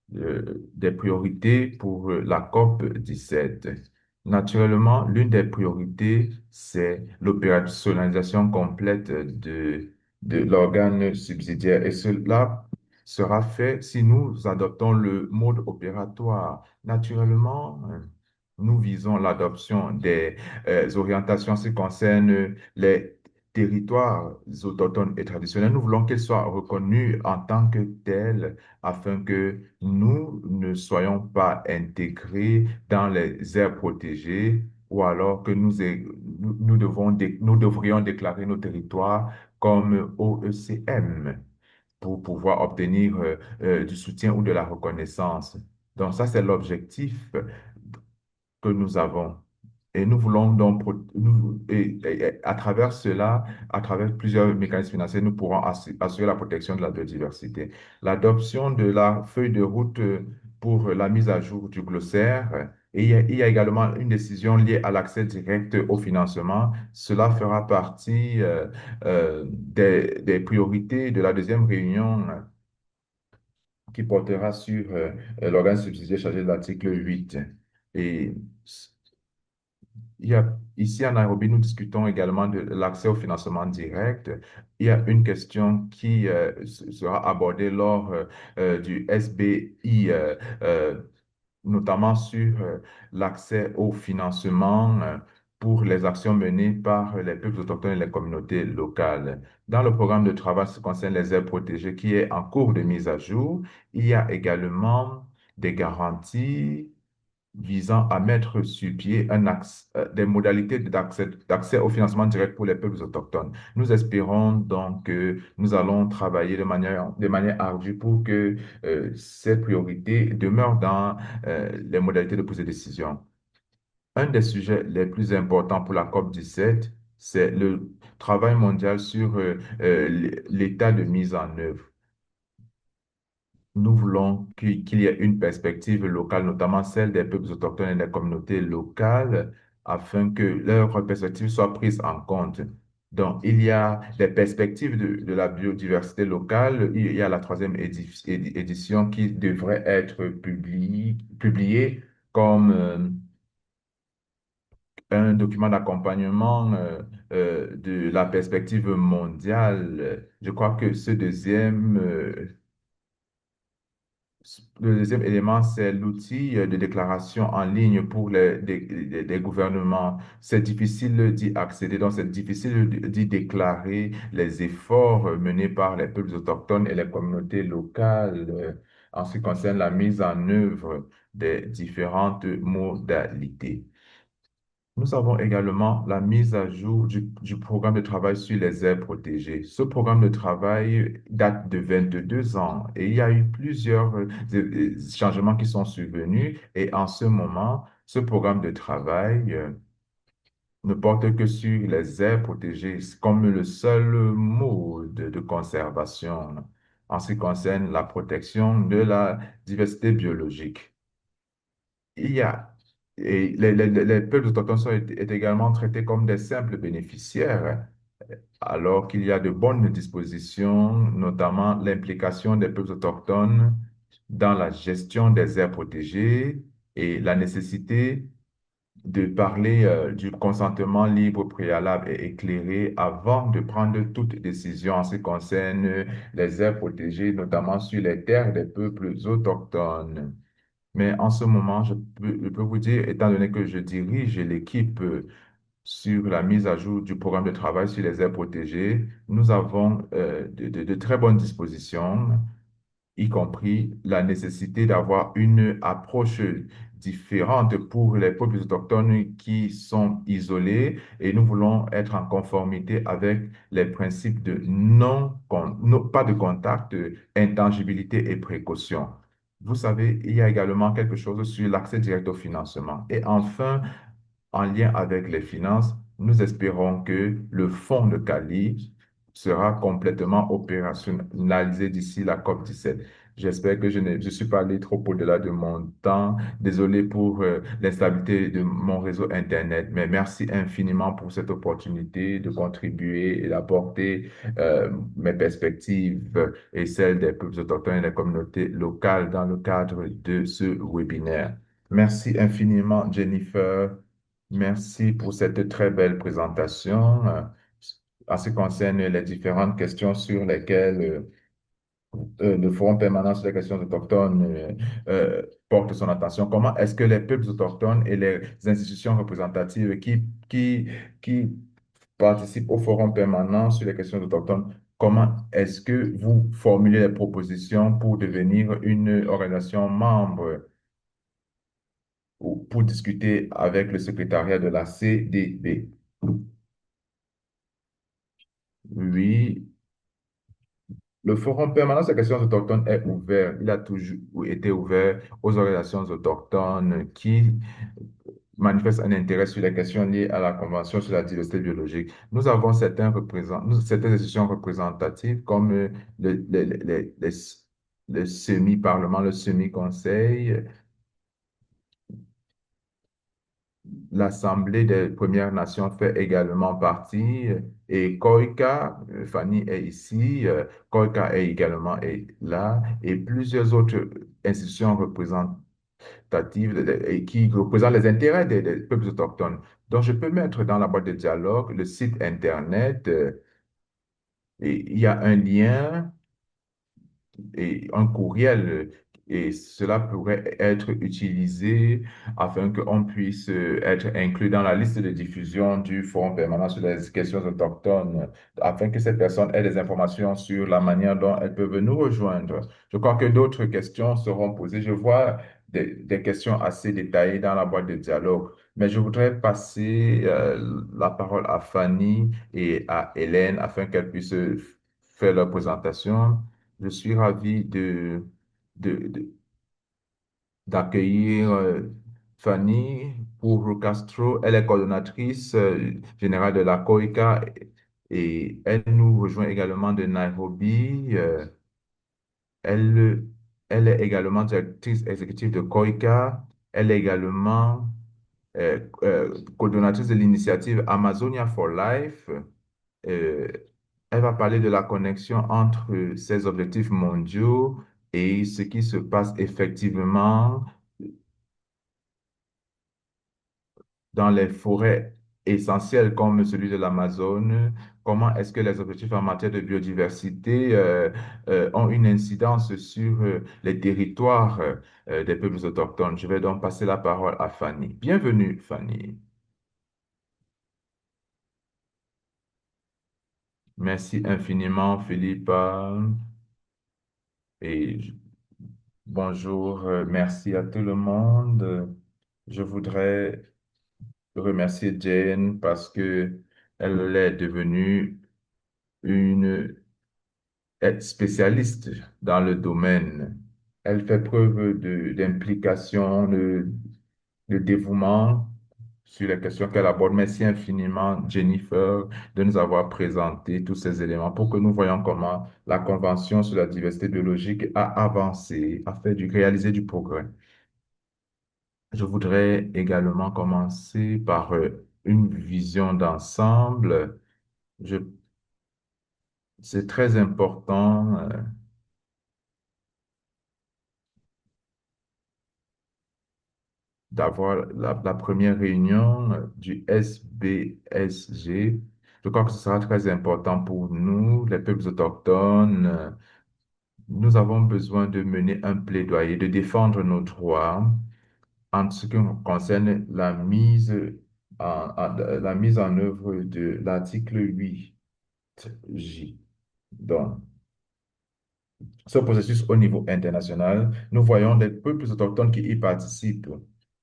des priorités pour la COP17. Naturellement, l'une des priorités, c'est l'opérationnalisation complète de l'organe subsidiaire. Et cela sera fait si nous adoptons le mode opératoire. Naturellement, nous visons l'adoption des orientations qui concernent les territoires autochtones et traditionnels. Nous voulons qu'ils soient reconnus en tant que tels afin que nous ne soyons pas intégrés dans les aires protégées ou alors que nous devrions déclarer nos territoires comme OECM pour pouvoir obtenir du soutien ou de la reconnaissance. Donc ça, c'est l'objectif que nous avons. Et nous voulons donc, et à travers cela, à travers plusieurs mécanismes financiers, nous pourrons assurer la protection de la biodiversité. L'adoption de la feuille de route pour la mise à jour du glossaire, et il y a également une décision liée à l'accès direct au financement. Cela fera partie des priorités de la deuxième réunion qui portera sur l'organe subsidiaire chargé de l'article 8. Et ici à Nairobi, nous discutons également de l'accès au financement direct. Il y a une question qui sera abordée lors du SBI, notamment sur l'accès au financement pour les actions menées par les peuples autochtones et les communautés locales. Dans le programme de travail qui concerne les aires protégées qui est en cours de mise à jour, il y a également des garanties visant à mettre sur pied des modalités d'accès au financement direct pour les peuples autochtones. Nous espérons donc que nous allons travailler de manière ardue pour que ces priorités demeurent dans les modalités de prise de décision. Un des sujets les plus importants pour la COP17, c'est le travail mondial sur l'état de mise en œuvre. Nous voulons qu'il y ait une perspective locale, notamment celle des peuples autochtones et des communautés locales, afin que leurs perspectives soient prises en compte. Donc, il y a des perspectives de la biodiversité locale. Il y a la troisième édition qui devrait être publiée comme un document d'accompagnement de la perspective mondiale. Je crois que ce le deuxième élément, c'est l'outil de déclaration en ligne pour des gouvernements. C'est difficile d'y accéder, donc c'est difficile d'y déclarer les efforts menés par les peuples autochtones et les communautés locales en ce qui concerne la mise en œuvre des différentes modalités. Nous avons également la mise à jour du programme de travail sur les aires protégées. Ce programme de travail date de 22 ans et il y a eu plusieurs changements qui sont survenus et en ce moment, ce programme de travail ne porte que sur les aires protégées comme le seul mode de conservation en ce qui concerne la protection de la diversité biologique. Il y a, et les peuples autochtones est également traités comme des simples bénéficiaires, alors qu'il y a de bonnes dispositions, notamment l'implication des peuples autochtones dans la gestion des aires protégées et la nécessité de parler du consentement libre, préalable et éclairé avant de prendre toute décision en ce qui concerne les aires protégées, notamment sur les terres des peuples autochtones. Mais en ce moment, je peux vous dire, étant donné que je dirige l'équipe sur la mise à jour du programme de travail sur les aires protégées, nous avons de très bonnes dispositions, y compris la nécessité d'avoir une approche différente pour les peuples autochtones qui sont isolés et nous voulons être en conformité avec les principes de pas de contact, intangibilité et précaution. Vous savez, il y a également quelque chose sur l'accès direct au financement. Et enfin, en lien avec les finances, nous espérons que le fonds de Cali sera complètement opérationnalisé d'ici la COP17. J'espère que je suis pas allé trop au-delà de mon temps. Désolé pour l'instabilité de mon réseau Internet, mais merci infiniment pour cette opportunité de contribuer et d'apporter mes perspectives et celles des peuples autochtones et des communautés locales dans le cadre de ce webinaire. Merci infiniment, Jennifer. Merci pour cette très belle présentation. En ce qui concerne les différentes questions sur lesquelles le Forum permanent sur les questions autochtones porte son attention, comment est-ce que les peuples autochtones et les institutions représentatives qui participent au Forum permanent sur les questions autochtones, comment est-ce que vous formulez les propositions pour devenir une organisation membre ou pour discuter avec le secrétariat de la CDB? Oui, le Forum permanent sur les questions autochtones est ouvert. Il a toujours été ouvert aux organisations autochtones qui manifestent un intérêt sur les questions liées à la Convention sur la diversité biologique. Nous avons certaines institutions représentatives comme le semi-parlement, le semi-conseil, l'Assemblée des Premières Nations fait également partie et COICA, Fanny est ici, COICA est également là et plusieurs autres institutions représentatives et qui représentent les intérêts des peuples autochtones. Donc, je peux mettre dans la boîte de dialogue le site Internet et il y a un lien et un courriel et cela pourrait être utilisé afin qu'on puisse être inclus dans la liste de diffusion du Forum permanent sur les questions autochtones, afin que ces personnes aient des informations sur la manière dont elles peuvent nous rejoindre. Je crois que d'autres questions seront posées. Je vois des questions assez détaillées dans la boîte de dialogue, mais je voudrais passer la parole à Fanny et à Hélène afin qu'elles puissent faire leur présentation. Je suis ravi de- de- d'accueillir Fanny pour Castro. Elle est coordonnatrice générale de la COICA et elle nous rejoint également de Nairobi. Elle, elle est également directrice exécutive de COICA. Elle est également coordonnatrice de l'initiative Amazonia for Life. Euh, Elle va parler de la connexion entre ces objectifs mondiaux et ce qui se passe effectivement dans les forêts essentielles comme celui de l'Amazone. Comment est-ce que les objectifs en matière de biodiversité ont une incidence sur les territoires des peuples autochtones? Je vais donc passer la parole à Fanny. Bienvenue, Fanny. Merci infiniment, Philippa. Et bonjour, merci à tout le monde. Je voudrais remercier Jane parce que elle est devenue une spécialiste dans le domaine. Elle fait preuve d'implication, de dévouement sur les questions qu'elle aborde. Merci infiniment, Jennifer, de nous avoir présenté tous ces éléments pour que nous voyions comment la Convention sur la diversité biologique a avancé, a fait réaliser du progrès. Je voudrais également commencer par une vision d'ensemble. Je, c'est très important d'avoir la première réunion du SBSG. Je crois que ce sera très important pour nous, les peuples autochtones. Nous avons besoin de mener un plaidoyer, de défendre nos droits en ce qui concerne la mise en œuvre de l'article 8J. Donc, ce processus au niveau international, nous voyons des peuples autochtones qui y participent.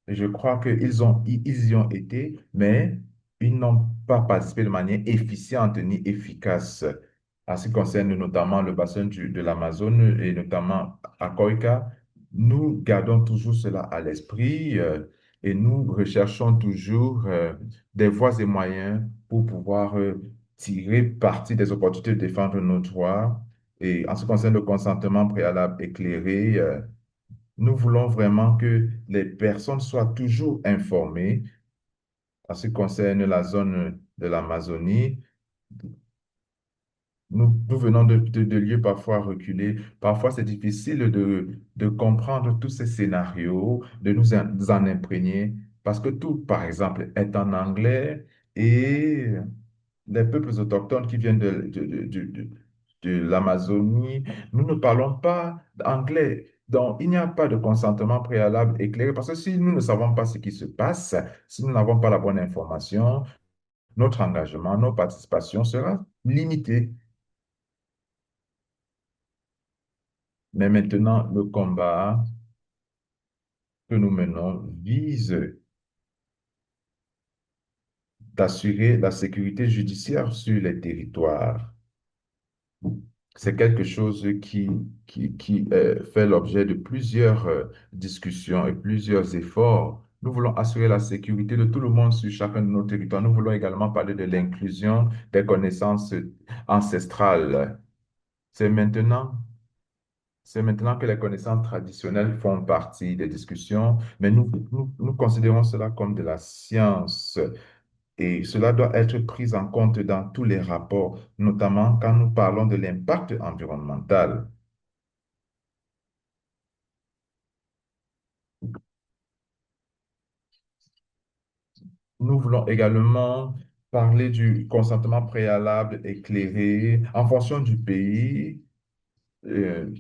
Et je crois ils y ont été, mais ils n'ont pas participé de manière efficiente ni efficace. En ce qui concerne notamment le bassin de l'Amazone et notamment à Koika, nous gardons toujours cela à l'esprit et nous recherchons toujours des voies et moyens pour pouvoir tirer parti des opportunités de défendre nos droits et en ce qui concerne le consentement préalable éclairé, nous voulons vraiment que les personnes soient toujours informées en ce qui concerne la zone de l'Amazonie. Nous venons de lieux parfois reculés. Parfois, c'est difficile de comprendre tous ces scénarios, de nous en imprégner, parce que tout, par exemple, est en anglais et les peuples autochtones qui viennent de l'Amazonie, nous ne parlons pas anglais. Donc, il n'y a pas de consentement préalable éclairé parce que si nous ne savons pas ce qui se passe, si nous n'avons pas la bonne information, notre engagement, notre participation sera limitée. Mais maintenant, le combat que nous menons vise d'assurer la sécurité judiciaire sur les territoires. C'est quelque chose qui fait l'objet de plusieurs discussions et plusieurs efforts. Nous voulons assurer la sécurité de tout le monde sur chacun de nos territoires. Nous voulons également parler de l'inclusion des connaissances ancestrales. C'est maintenant, c'est maintenant que les connaissances traditionnelles font partie des discussions, mais nous considérons cela comme de la science. Et cela doit être pris en compte dans tous les rapports, notamment quand nous parlons de l'impact environnemental. Nous voulons également parler du consentement préalable éclairé en fonction du pays. euh,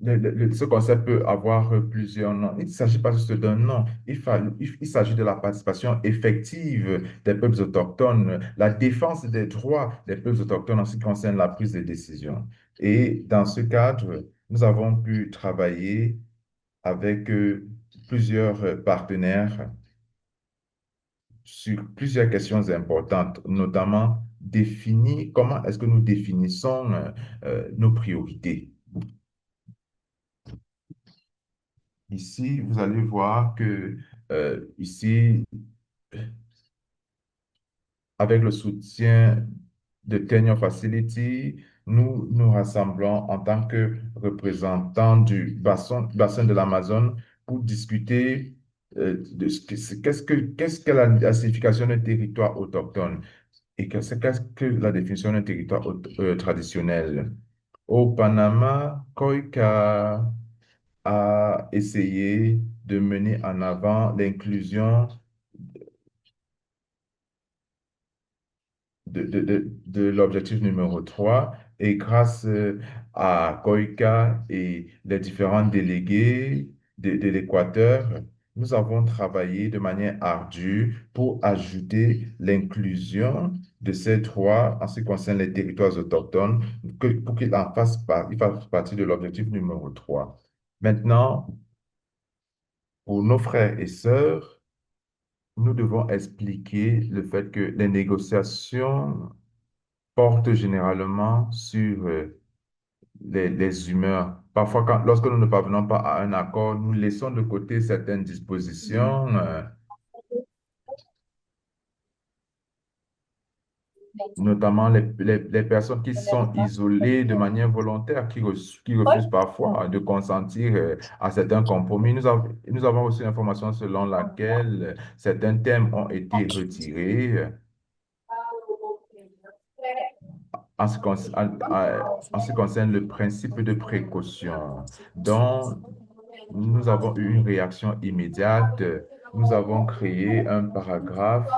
Ce concept peut avoir plusieurs noms. Il ne s'agit pas juste d'un nom, il s'agit de la participation effective des peuples autochtones, la défense des droits des peuples autochtones en ce qui concerne la prise de décision. Et dans ce cadre, nous avons pu travailler avec plusieurs partenaires sur plusieurs questions importantes, notamment définir comment est-ce que nous définissons nos priorités. Ici, vous allez voir que ici, avec le soutien de Tenure Facility, nous nous rassemblons en tant que représentants du bassin de l'Amazone pour discuter de qu'est-ce que la signification d'un territoire autochtone et qu'est-ce que la définition d'un territoire traditionnel. Au Panama, COICA a essayé de mener en avant l'inclusion de l'objectif numéro 3 et grâce à COICA et les différents délégués de l'Équateur, nous avons travaillé de manière ardue pour ajouter l'inclusion de ces droits en ce qui concerne les territoires autochtones pour qu'ils en fassent, ils fassent partie de l'objectif numéro 3. Maintenant, pour nos frères et sœurs, nous devons expliquer le fait que les négociations portent généralement sur les humeurs. Parfois, lorsque nous ne parvenons pas à un accord, nous laissons de côté certaines dispositions, notamment les personnes qui sont isolées de manière volontaire, qui refusent parfois de consentir à certains compromis. Nous avons aussi l'information selon laquelle certains thèmes ont été retirés. En ce qui concerne le principe de précaution, dont nous avons eu une réaction immédiate. Nous avons créé un paragraphe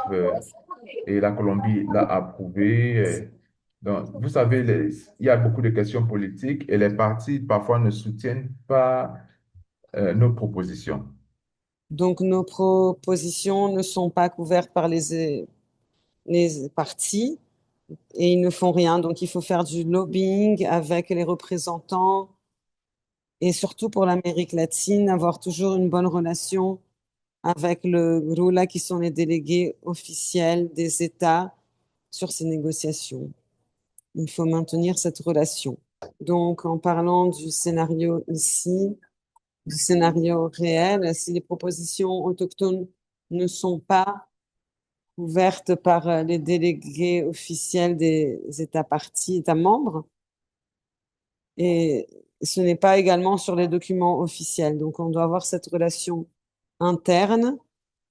et la Colombie l'a approuvé. Donc, vous savez, il y a beaucoup de questions politiques et les partis parfois ne soutiennent pas nos propositions. Donc, nos propositions ne sont pas couvertes par les partis et ils ne font rien. Donc, il faut faire du lobbying avec les représentants et surtout pour l'Amérique latine, avoir toujours une bonne relation avec le GRULA qui sont les délégués officiels des États sur ces négociations. Il faut maintenir cette relation. Donc, en parlant du scénario ici, du scénario réel, si les propositions autochtones ne sont pas couvertes par les délégués officiels des États parties, États membres, et ce n'est pas également sur les documents officiels. Donc, on doit avoir cette relation interne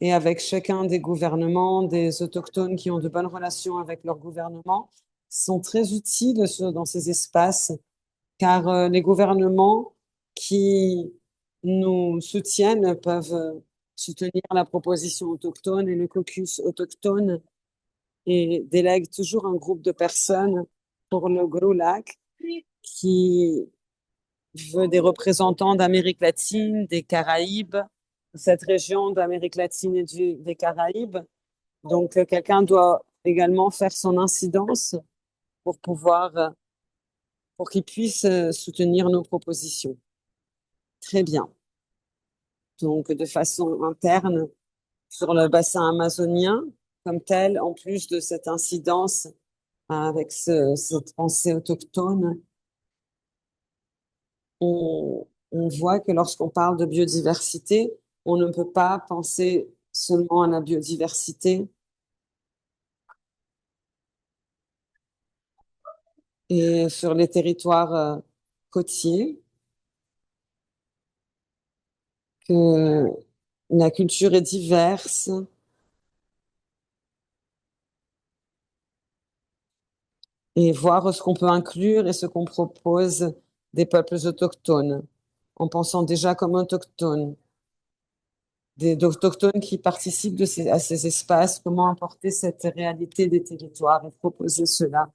et avec chacun des gouvernements, des autochtones qui ont de bonnes relations avec leur gouvernement, sont très utiles dans ces espaces, car les gouvernements qui nous soutiennent peuvent soutenir la proposition autochtone et le caucus autochtone et délèguent toujours un groupe de personnes pour le Gros Lac qui veut des représentants d'Amérique latine, des Caraïbes, cette région d'Amérique latine et des Caraïbes. Donc, quelqu'un doit également faire son incidence pour pour qu'il puisse soutenir nos propositions. Très bien. Donc, de façon interne, sur le bassin amazonien, comme tel, en plus de cette incidence avec cette pensée autochtone, on voit que lorsqu'on parle de biodiversité, on ne peut pas penser seulement à la biodiversité et sur les territoires côtiers, que la culture est diverse et voir ce qu'on peut inclure et ce qu'on propose des peuples autochtones, en pensant déjà comme autochtones, des autochtones qui participent à ces espaces, comment apporter cette réalité des territoires et proposer cela.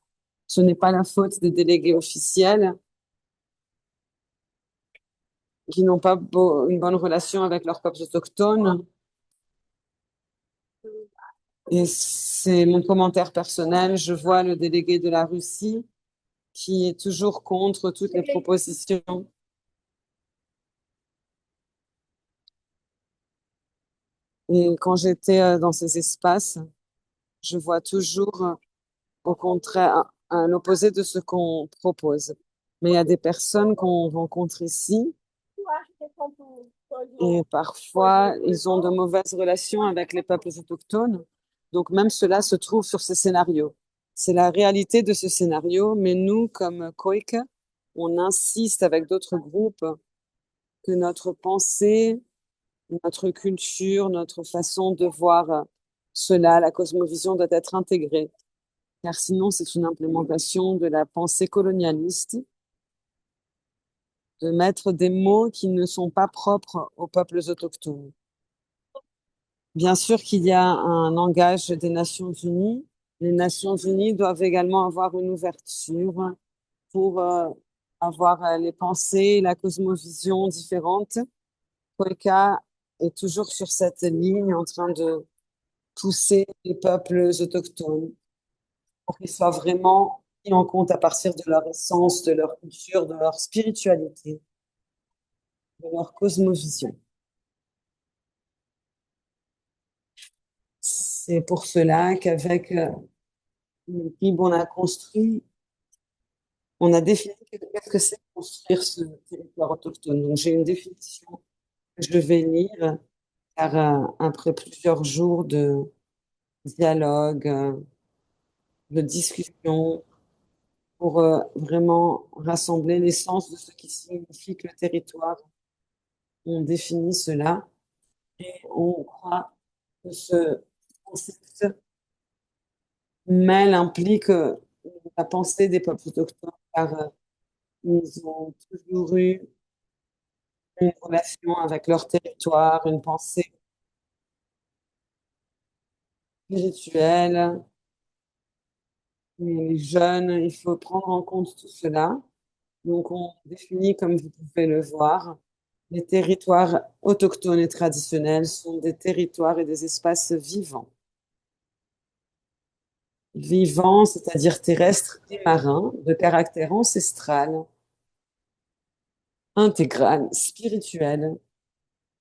Ce n'est pas la faute des délégués officiels, qui n'ont pas une bonne relation avec leurs peuples autochtones. Et c'est mon commentaire personnel. Je vois le délégué de la Russie qui est toujours contre toutes les propositions. Et quand j'étais dans ces espaces, je vois toujours, au contraire, un opposé de ce qu'on propose. Mais il y a des personnes qu'on rencontre ici et parfois ils ont de mauvaises relations avec les peuples autochtones. Donc même cela se trouve sur ces scénarios. C'est la réalité de ce scénario, mais nous, comme Koike, on insiste avec d'autres groupes que notre pensée, notre culture, notre façon de voir cela, la cosmovision doit être intégrée, car sinon c'est une implémentation de la pensée colonialiste, de mettre des mots qui ne sont pas propres aux peuples autochtones. Bien sûr qu'il y a un langage des Nations Unies. Les Nations Unies doivent également avoir une ouverture pour avoir les pensées, la cosmovision différente. Polka est toujours sur cette ligne en train de pousser les peuples autochtones pour qu'ils soient vraiment pris en compte à partir de leur essence, de leur culture, de leur spiritualité, de leur cosmovision. C'est pour cela qu'avec l'équipe, on a construit, on a défini qu'est-ce que c'est construire ce territoire autochtone. Donc, j'ai une définition que je vais lire, car après plusieurs jours de dialogue, de discussion, pour vraiment rassembler l'essence de ce qui signifie que le territoire. On définit cela et on croit que ce concept mêle, implique la pensée des peuples autochtones, car ils ont toujours eu une relation avec leur territoire, une pensée spirituelle. Les jeunes, il faut prendre en compte tout cela. Donc, on définit, comme vous pouvez le voir, les territoires autochtones et traditionnels sont des territoires et des espaces vivants. Vivants, c'est-à-dire terrestres et marins, de caractère ancestral, intégral, spirituel,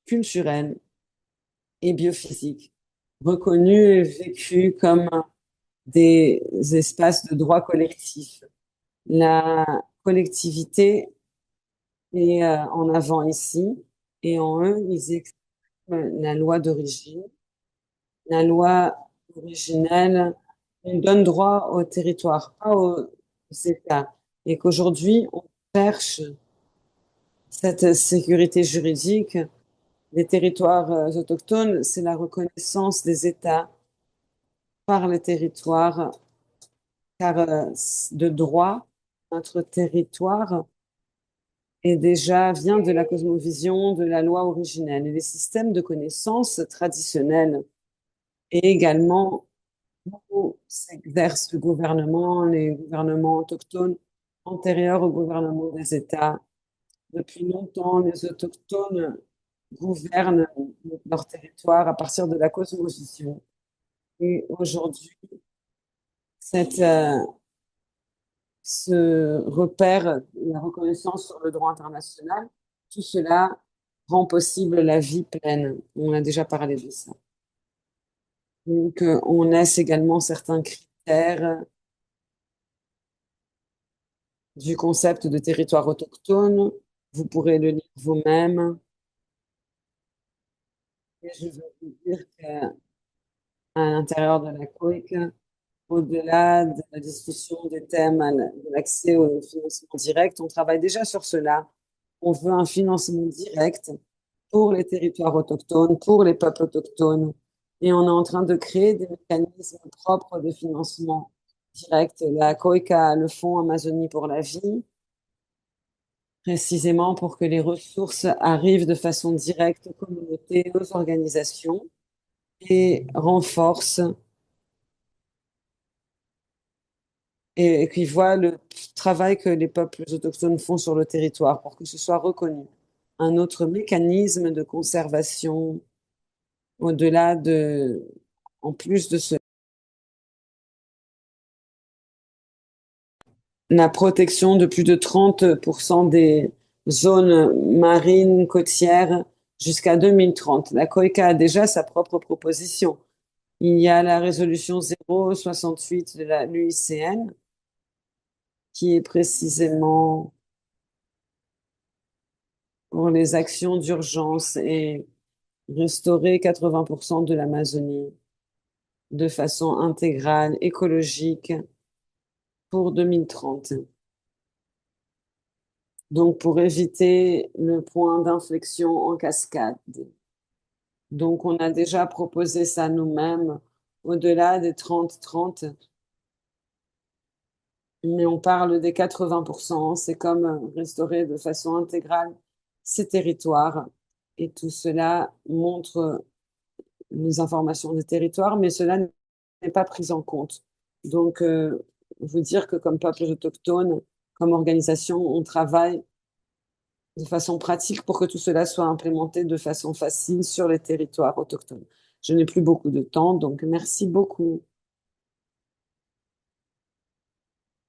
culturel et biophysique, reconnus et vécus comme des espaces de droit collectif. La collectivité est en avant ici, et en eux, ils expriment la loi d'origine. La loi originelle, on donne droit au territoire, pas aux États. Et qu'aujourd'hui, on cherche cette sécurité juridique des territoires autochtones, c'est la reconnaissance des États par les territoires, car de droit, notre territoire est déjà vient de la cosmovision de la loi originelle. Et les systèmes de connaissances traditionnels et également où s'exerce le gouvernement, les gouvernements autochtones antérieurs au gouvernement des États. Depuis longtemps, les autochtones gouvernent leur territoire à partir de la cosmovision. Et aujourd'hui, cette, ce repère, la reconnaissance sur le droit international, tout cela rend possible la vie pleine. On a déjà parlé de ça. Donc, on laisse également certains critères du concept de territoire autochtone. Vous pourrez le lire vous-même. Et je veux vous dire qu'à l'intérieur de la COIC, au-delà de la discussion des thèmes de l'accès au financement direct, on travaille déjà sur cela. On veut un financement direct pour les territoires autochtones, pour les peuples autochtones. Et on est en train de créer des mécanismes propres de financement direct. La COIC a le Fonds Amazonie pour la vie, précisément pour que les ressources arrivent de façon directe aux communautés, aux organisations et renforcent et qui voient le travail que les peuples autochtones font sur le territoire pour que ce soit reconnu. un autre mécanisme de conservation au-delà de, en plus de ce, la protection de plus de 30% des zones marines côtières jusqu'à 2030. La COICA a déjà sa propre proposition. Il y a la résolution 068 de la l'UICN qui est précisément pour les actions d'urgence et restaurer 80% de l'Amazonie de façon intégrale, écologique pour 2030. Donc, pour éviter le point d'inflexion en cascade. Donc, on a déjà proposé ça nous-mêmes au-delà des 30-30, mais on parle des 80%. C'est comme restaurer de façon intégrale ces territoires. Et tout cela montre les informations des territoires, mais cela n'est pas pris en compte. Donc, vous dire que comme peuple autochtone, comme organisation, on travaille de façon pratique pour que tout cela soit implémenté de façon facile sur les territoires autochtones. Je n'ai plus beaucoup de temps, donc merci beaucoup.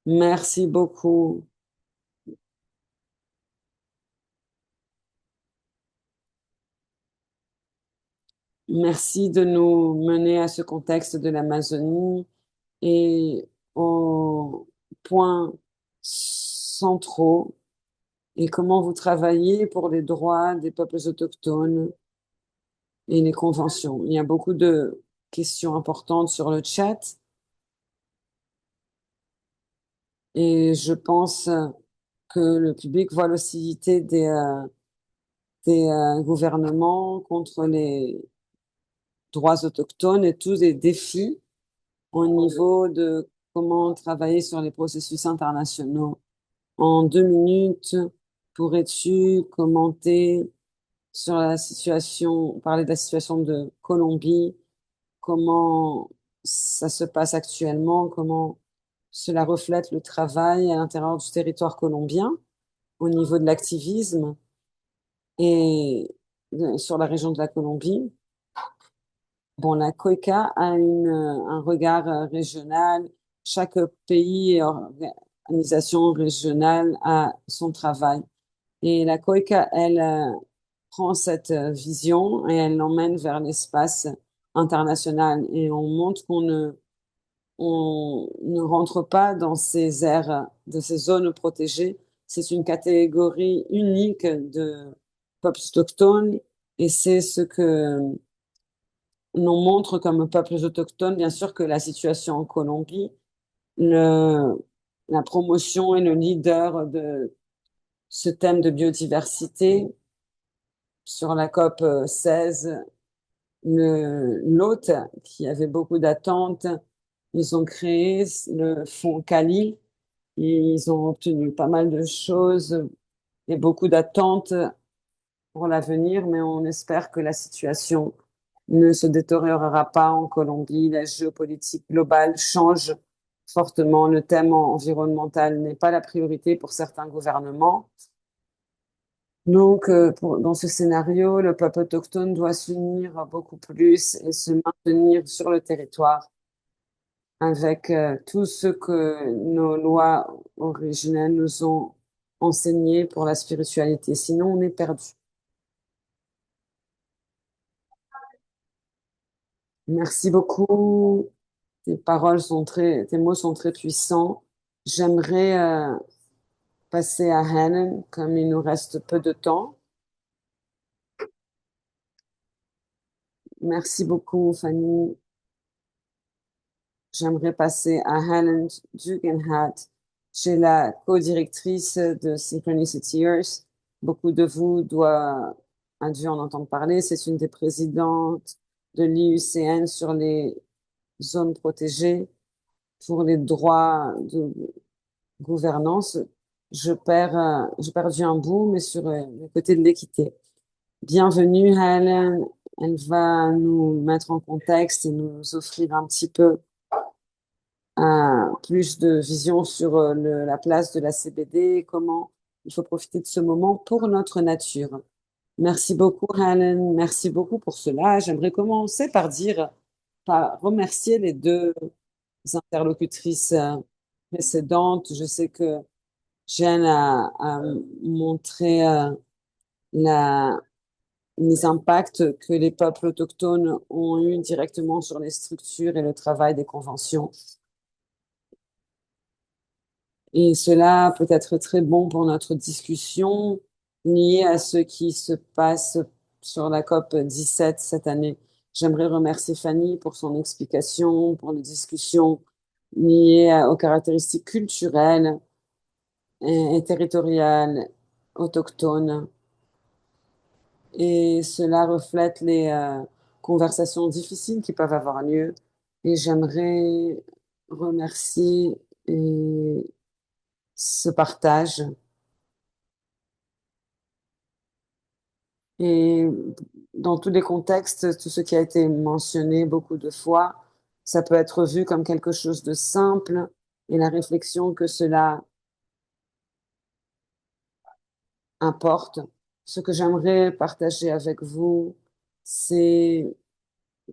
Merci beaucoup. Merci de nous mener à ce contexte de l'Amazonie et aux points centraux et comment vous travaillez pour les droits des peuples autochtones et les conventions. Il y a beaucoup de questions importantes sur le chat et je pense que le public voit l'hostilité des gouvernements contre les droits autochtones et tous les défis au niveau de comment travailler sur les processus internationaux. En 2 minutes, pourrais-tu commenter sur la situation, parler de la situation de Colombie, comment ça se passe actuellement, comment cela reflète le travail à l'intérieur du territoire colombien au niveau de l'activisme et sur la région de la Colombie. Bon, la COICA a un regard régional. Chaque pays et organisation régionale a son travail. Et la COICA, elle, prend cette vision et elle l'emmène vers l'espace international. Et on montre on ne rentre pas dans ces aires, de ces zones protégées. C'est une catégorie unique de peuples autochtones et c'est ce que l'on montre comme peuples autochtones. Bien sûr que la situation en Colombie, le, la promotion et le leader de ce thème de biodiversité sur la COP 16, l'hôte qui avait beaucoup d'attentes, ils ont créé le fonds Cali. Ils ont obtenu pas mal de choses et beaucoup d'attentes pour l'avenir, mais on espère que la situation ne se détériorera pas en Colombie. La géopolitique globale change fortement. Le thème environnemental n'est pas la priorité pour certains gouvernements. Donc, dans ce scénario, le peuple autochtone doit s'unir beaucoup plus et se maintenir sur le territoire avec tout ce que nos lois originelles nous ont enseigné pour la spiritualité. Sinon, on est perdu. Merci beaucoup. Tes mots sont très puissants. J'aimerais passer à Helen, comme il nous reste peu de temps. Merci beaucoup, Fanny. J'aimerais passer à Helen Dugenhat. J'ai la co-directrice de Synchronicity Earth. Beaucoup de vous doivent a dû en entendre parler. C'est une des présidentes de l'IUCN sur les zones protégées pour les droits de gouvernance. J'ai perdu un bout, mais sur le côté de l'équité. Bienvenue, Helen. Elle va nous mettre en contexte et nous offrir un petit peu plus de vision sur la place de la CBD, comment il faut profiter de ce moment pour notre nature. Merci beaucoup, Helen. Merci beaucoup pour cela. J'aimerais commencer par remercier les deux interlocutrices précédentes. Je sais que Jeanne a montré la, les impacts que les peuples autochtones ont eu directement sur les structures et le travail des conventions. Et cela peut être très bon pour notre discussion liée à ce qui se passe sur la COP 17 cette année. J'aimerais remercier Fanny pour son explication, pour les discussions liées aux caractéristiques culturelles et territoriales autochtones. Et cela reflète les conversations difficiles qui peuvent avoir lieu. Et j'aimerais remercier ce partage. Et dans tous les contextes, tout ce qui a été mentionné beaucoup de fois, ça peut être vu comme quelque chose de simple et la réflexion que cela importe. Ce que j'aimerais partager avec vous, c'est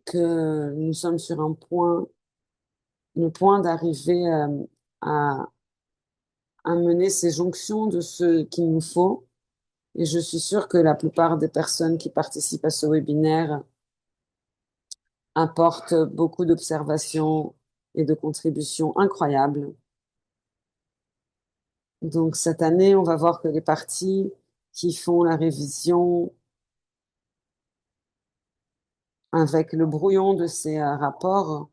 que nous sommes sur le point d'arriver à, à mener ces jonctions de ce qu'il nous faut. Et je suis sûre que la plupart des personnes qui participent à ce webinaire apporte beaucoup d'observations et de contributions incroyables. Donc cette année, on va voir que les parties qui font la révision avec le brouillon de ces rapports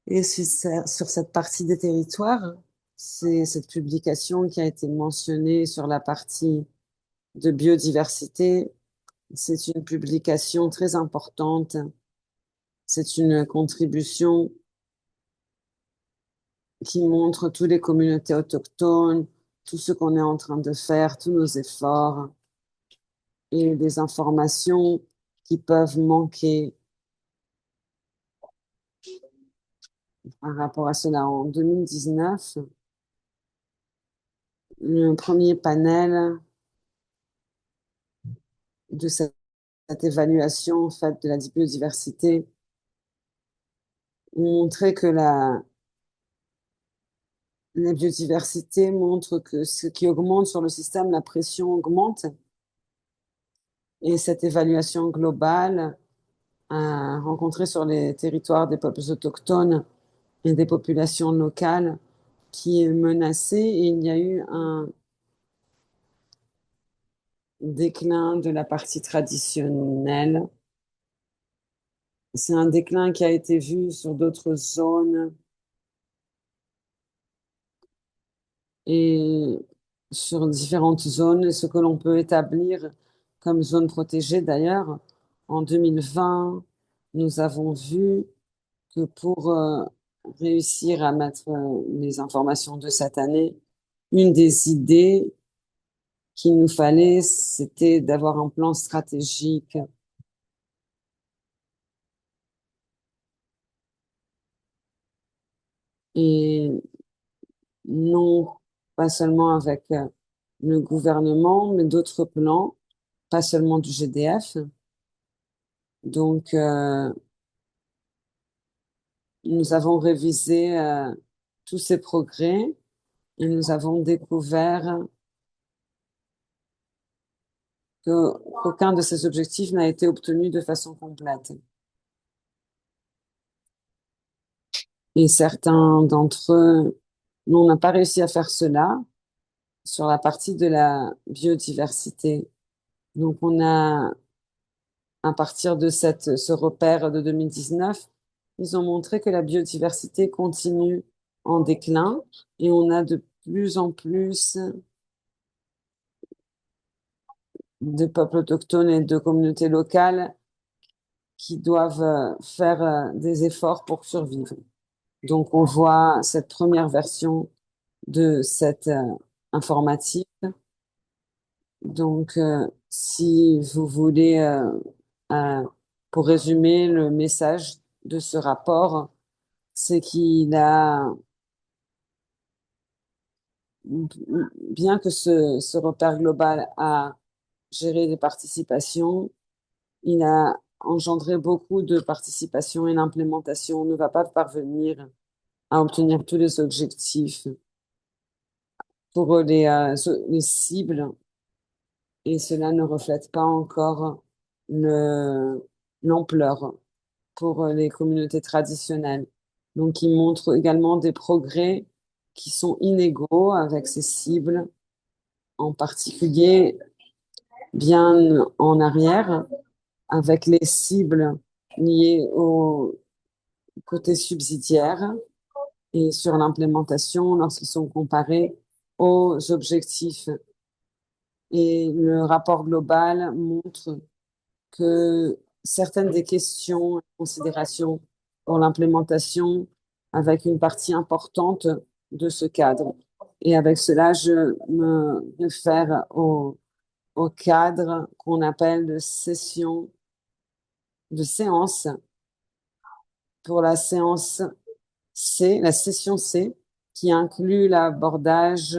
et sur cette partie des territoires, c'est cette publication qui a été mentionnée sur la partie de biodiversité. C'est une publication très importante. C'est une contribution qui montre toutes les communautés autochtones, tout ce qu'on est en train de faire, tous nos efforts et des informations qui peuvent manquer par rapport à cela. En 2019, le premier panel de cette évaluation faite de la biodiversité montrait que la biodiversité montre que ce qui augmente sur le système, la pression augmente. Et cette évaluation globale a rencontré sur les territoires des peuples autochtones et des populations locales qui est menacée et il y a eu un déclin de la partie traditionnelle. C'est un déclin qui a été vu sur d'autres zones et sur différentes zones, ce que l'on peut établir comme zone protégée d'ailleurs. En 2020, nous avons vu que pour réussir à mettre les informations de cette année, une des idées qu'il nous fallait, c'était d'avoir un plan stratégique et non pas seulement avec le gouvernement, mais d'autres plans, pas seulement du GDF. Donc, nous avons révisé tous ces progrès et nous avons découvert qu'aucun de ces objectifs n'a été obtenu de façon complète. Et certains d'entre eux, nous, on n'a pas réussi à faire cela sur la partie de la biodiversité. Donc, on a, à partir de ce repère de 2019, ils ont montré que la biodiversité continue en déclin et on a de plus en plus de peuples autochtones et de communautés locales qui doivent faire des efforts pour survivre. Donc, on voit cette première version de cette informatique. Donc, si vous voulez, euh, pour résumer le message de ce rapport, c'est qu'il a bien que ce repère global a géré les participations, il a engendré beaucoup de participations et l'implémentation ne va pas parvenir à obtenir tous les objectifs pour les cibles et cela ne reflète pas encore l'ampleur pour les communautés traditionnelles. Donc, il montre également des progrès qui sont inégaux avec ces cibles, en particulier bien en arrière, avec les cibles liées au côté subsidiaire et sur l'implémentation lorsqu'ils sont comparés aux objectifs. Et le rapport global montre que certaines des questions et considérations pour l'implémentation avec une partie importante de ce cadre. Et avec cela, je me réfère au cadre qu'on appelle de séance pour la séance C, la session C, qui inclut l'abordage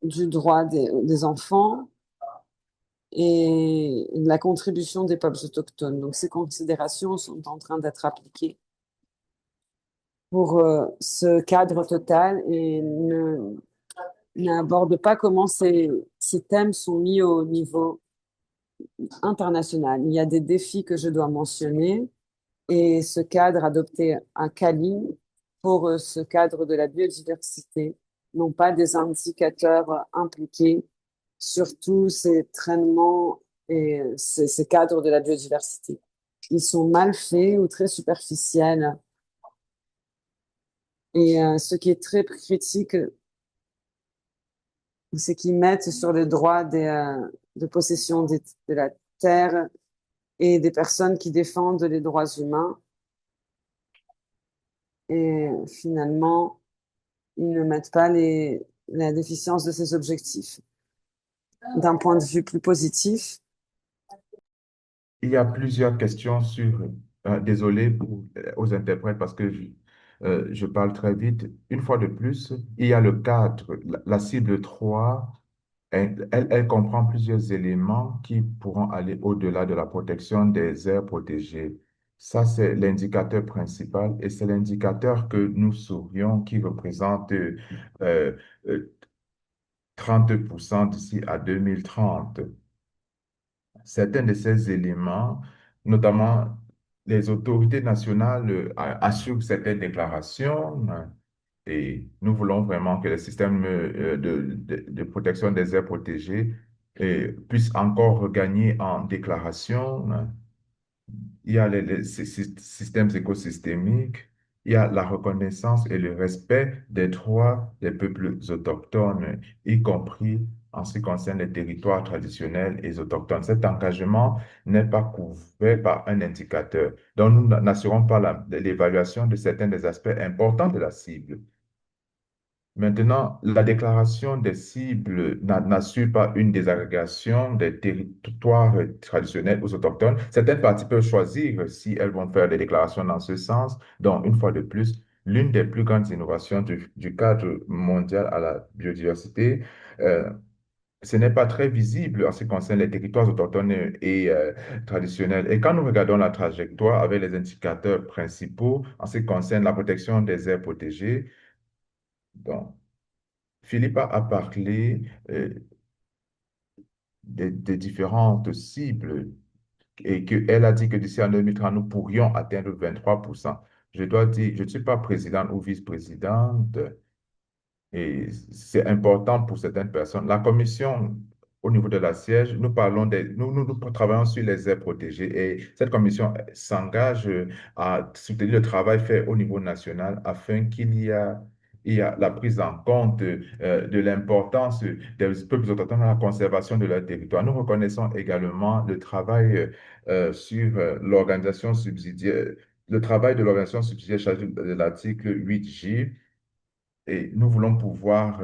du droit des enfants et la contribution des peuples autochtones. Donc, ces considérations sont en train d'être appliquées pour ce cadre total et n'aborde pas comment ces thèmes sont mis au niveau international. Il y a des défis que je dois mentionner et ce cadre adopté à Cali pour ce cadre de la biodiversité n'ont pas des indicateurs impliqués sur tous ces traitements et ces cadres de la biodiversité. Ils sont mal faits ou très superficiels. Et ce qui est très critique, c'est qu'ils mettent sur le droit de possession de la terre et des personnes qui défendent les droits humains. Et finalement, ils ne mettent pas la déficience de ces objectifs. D'un point de vue plus positif, Il y a plusieurs questions sur, désolé aux interprètes parce que je parle très vite. Une fois de plus, il y a le cadre, la cible 3. Elle comprend plusieurs éléments qui pourront aller au-delà de la protection des aires protégées. Ça, c'est l'indicateur principal et c'est l'indicateur que nous saurions qui représente euh, euh, 30% d'ici à 2030. Certains de ces éléments, notamment les autorités nationales, assurent certaines déclarations, hein, et nous voulons vraiment que le système de protection des aires protégées puisse encore regagner en déclaration, hein. Il y a les systèmes écosystémiques, il y a la reconnaissance et le respect des droits des peuples autochtones, y compris en ce qui concerne les territoires traditionnels et autochtones. Cet engagement n'est pas couvert par un indicateur. Donc, nous n'assurons pas l'évaluation de certains des aspects importants de la cible. Maintenant, la déclaration des cibles n'assure pas une désagrégation des territoires traditionnels aux autochtones. Certaines parties peuvent choisir si elles vont faire des déclarations dans ce sens. Donc, une fois de plus, l'une des plus grandes innovations du cadre mondial à la biodiversité, euh, ce n'est pas très visible en ce qui concerne les territoires autochtones et traditionnels. Et quand nous regardons la trajectoire avec les indicateurs principaux en ce qui concerne la protection des aires protégées, donc, Philippe a parlé des différentes cibles et qu'elle a dit que d'ici à 2030, nous pourrions atteindre 23%. Je dois dire, je ne suis pas présidente ou vice-présidente, et c'est important pour certaines personnes. La commission, au niveau de la siège, nous parlons nous travaillons sur les aires protégées et cette commission s'engage à soutenir le travail fait au niveau national afin il y a la prise en compte de l'importance des peuples autochtones dans la conservation de leur territoire. Nous reconnaissons également le travail sur l'organisation subsidiaire, le travail de l'organisation subsidiaire chargée de l'article 8J et nous voulons pouvoir,